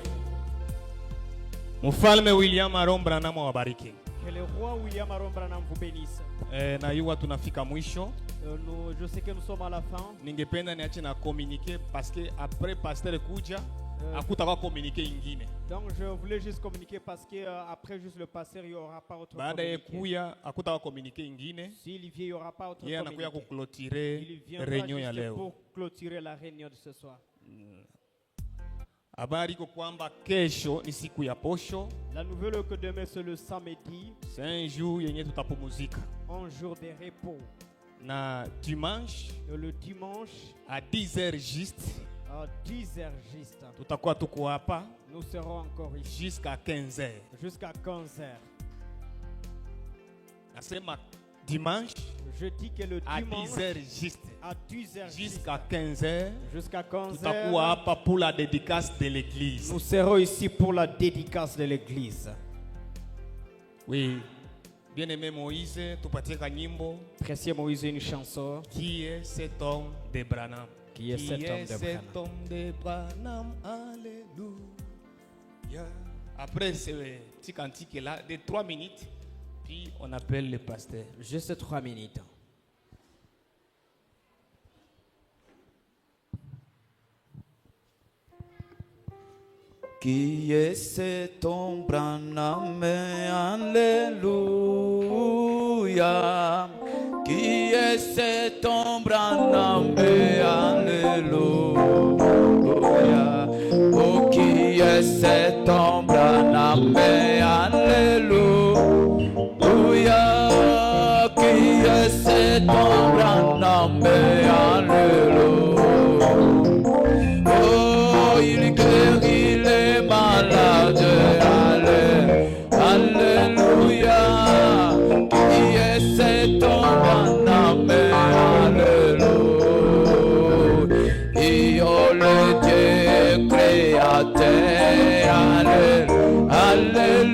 [SPEAKER 3] Mfalme William Aaron Branham wabariki.
[SPEAKER 7] Que le roi William Aaron Branham vous bénisse.
[SPEAKER 3] Na yuwa tunafika mwisho.
[SPEAKER 7] Je sais que nous sommes à la fin.
[SPEAKER 3] Ningependa niache na communiquer parce que après pasteur kuja hakutakuwa communiquer ingine.
[SPEAKER 7] Donc je voulais juste communiquer parce que après juste le pasteur il y aura pas autre
[SPEAKER 3] baada ya kuya hakutakuwa communiquer ingine.
[SPEAKER 7] S'il vient il y aura pas autre
[SPEAKER 3] communiquer. Yeye anakuja kuclôturer réunion ya leo.
[SPEAKER 7] Pour clôturer la réunion de ce soir.
[SPEAKER 3] Habari iko kwamba kesho ni siku ya posho.
[SPEAKER 7] La nouvelle que demain c'est le samedi.
[SPEAKER 3] C'est un jour yenye tutapumzika.
[SPEAKER 7] Un jour de repos.
[SPEAKER 3] Na dimanche,
[SPEAKER 7] le dimanche
[SPEAKER 3] à 10h juste.
[SPEAKER 7] À 10h juste.
[SPEAKER 3] Tutakuwa tuko hapa.
[SPEAKER 7] Nous serons encore ici
[SPEAKER 3] jusqu'à 15h.
[SPEAKER 7] Jusqu'à 15h.
[SPEAKER 3] Nasema dimanche.
[SPEAKER 7] Je dis que le dimanche
[SPEAKER 3] à 10h juste.
[SPEAKER 7] À 10h
[SPEAKER 3] jusqu'à 15h.
[SPEAKER 7] Jusqu'à 15h.
[SPEAKER 3] Tutakuwa hapa pour la dédicace de l'église.
[SPEAKER 7] Nous serons ici pour la dédicace de l'église.
[SPEAKER 3] Oui. Bien-aimé Moïse, tupatie nyimbo.
[SPEAKER 7] Précieux Moïse, une chanson.
[SPEAKER 3] Qui est cet homme de Branham?
[SPEAKER 7] Qui est cet homme
[SPEAKER 3] de Branham? Alléluia. Après ce petit cantique là de 3 minutes, puis on appelle le pasteur.
[SPEAKER 7] Juste 3 minutes.
[SPEAKER 8] Qui est cet homme Branham? Alléluia. Qui est cet homme Branham? Alléluia. Oh, qui est cet homme Branham? Alléluia. Qui est cet homme Branham? Alléluia. Oh, il guérit les malades. Alléluia. Qui est cet homme Branham? Alléluia. Et oh, le Dieu créateur. Alléluia.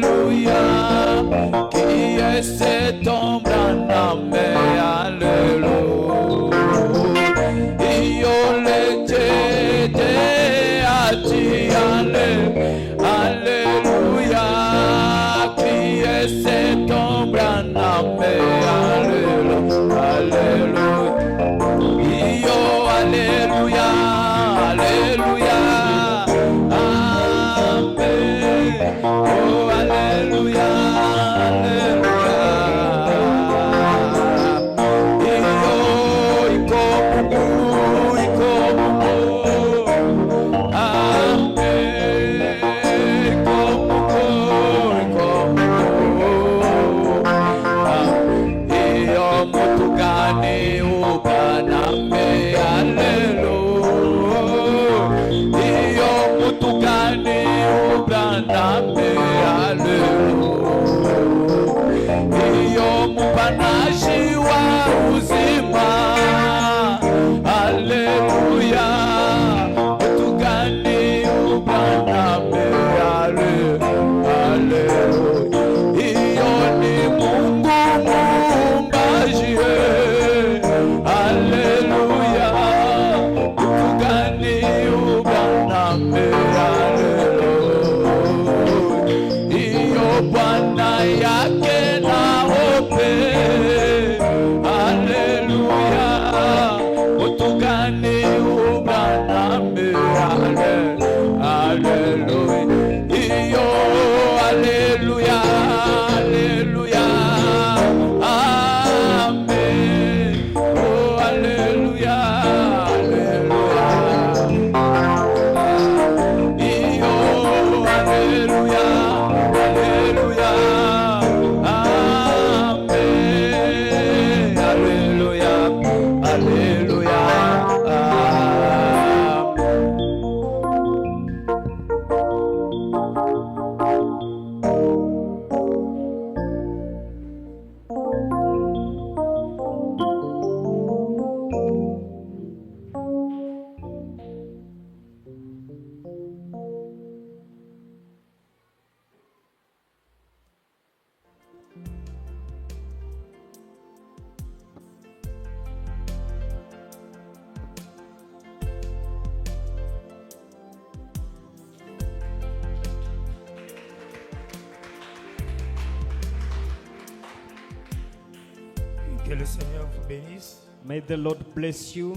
[SPEAKER 9] le Seigneur vous bénisse.
[SPEAKER 7] May the Lord bless you.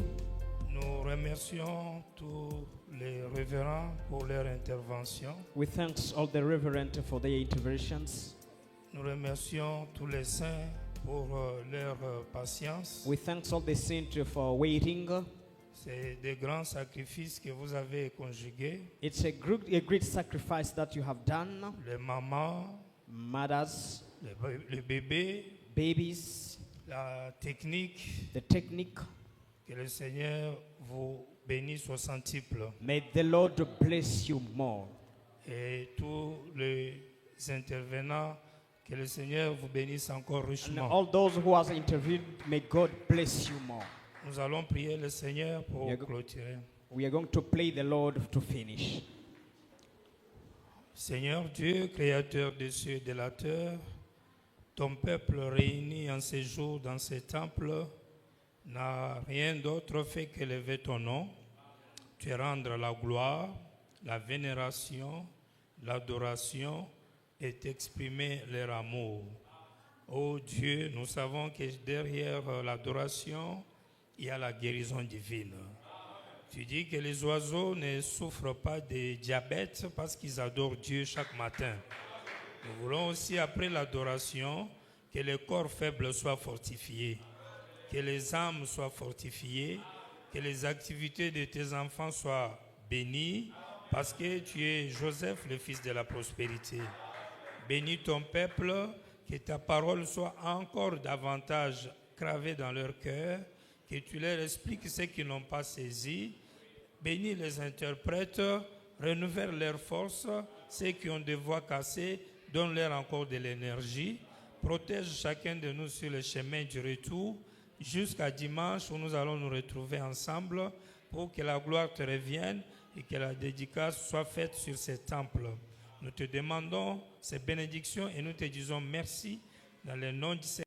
[SPEAKER 9] Nous remercions tous les révérends pour leur intervention.
[SPEAKER 7] We thank all the reverend for their interventions.
[SPEAKER 9] Nous remercions tous les saints pour leur patience.
[SPEAKER 7] We thank all the saints for waiting.
[SPEAKER 9] C'est des grands sacrifices que vous avez conjugués.
[SPEAKER 7] It's a great sacrifice that you have done.
[SPEAKER 9] Les mamans,
[SPEAKER 7] mothers,
[SPEAKER 9] les bébés,
[SPEAKER 7] babies,
[SPEAKER 9] la technique.
[SPEAKER 7] The technique.
[SPEAKER 9] Que le Seigneur vous bénisse au centuple.
[SPEAKER 7] May the Lord bless you more.
[SPEAKER 9] Et tous les intervenants, que le Seigneur vous bénisse encore richement.
[SPEAKER 7] And all those who have intervened, may God bless you more.
[SPEAKER 9] Nous allons prier le Seigneur pour clôturer.
[SPEAKER 7] We are going to pray the Lord to finish.
[SPEAKER 9] Seigneur Dieu, créateur des cieux et de la terre, ton peuple réuni en ces jours dans ce temple n'a rien d'autre fait qu'élever ton nom, te rendre la gloire, la vénération, l'adoration et t'exprimer leur amour. Ô Dieu, nous savons que derrière l'adoration, il y a la guérison divine. Tu dis que les oiseaux ne souffrent pas de diabète parce qu'ils adorent Dieu chaque matin. Nous voulons aussi, après l'adoration, que les corps faibles soient fortifiés, que les âmes soient fortifiées, que les activités de tes enfants soient bénies, parce que tu es Joseph, le fils de la prospérité. Bénis ton peuple, que ta parole soit encore davantage gravée dans leur cœur, que tu leur expliques ce qu'ils n'ont pas saisi. Bénis les interprètes, renouvelle leurs forces, ceux qui ont des voix cassées, donne-leur encore de l'énergie. Protège chacun de nous sur le chemin du retour, jusqu'à dimanche où nous allons nous retrouver ensemble pour que la gloire te revienne et que la dédicace soit faite sur ce temple. Nous te demandons ces bénédictions et nous te disons merci dans le nom du Seigneur.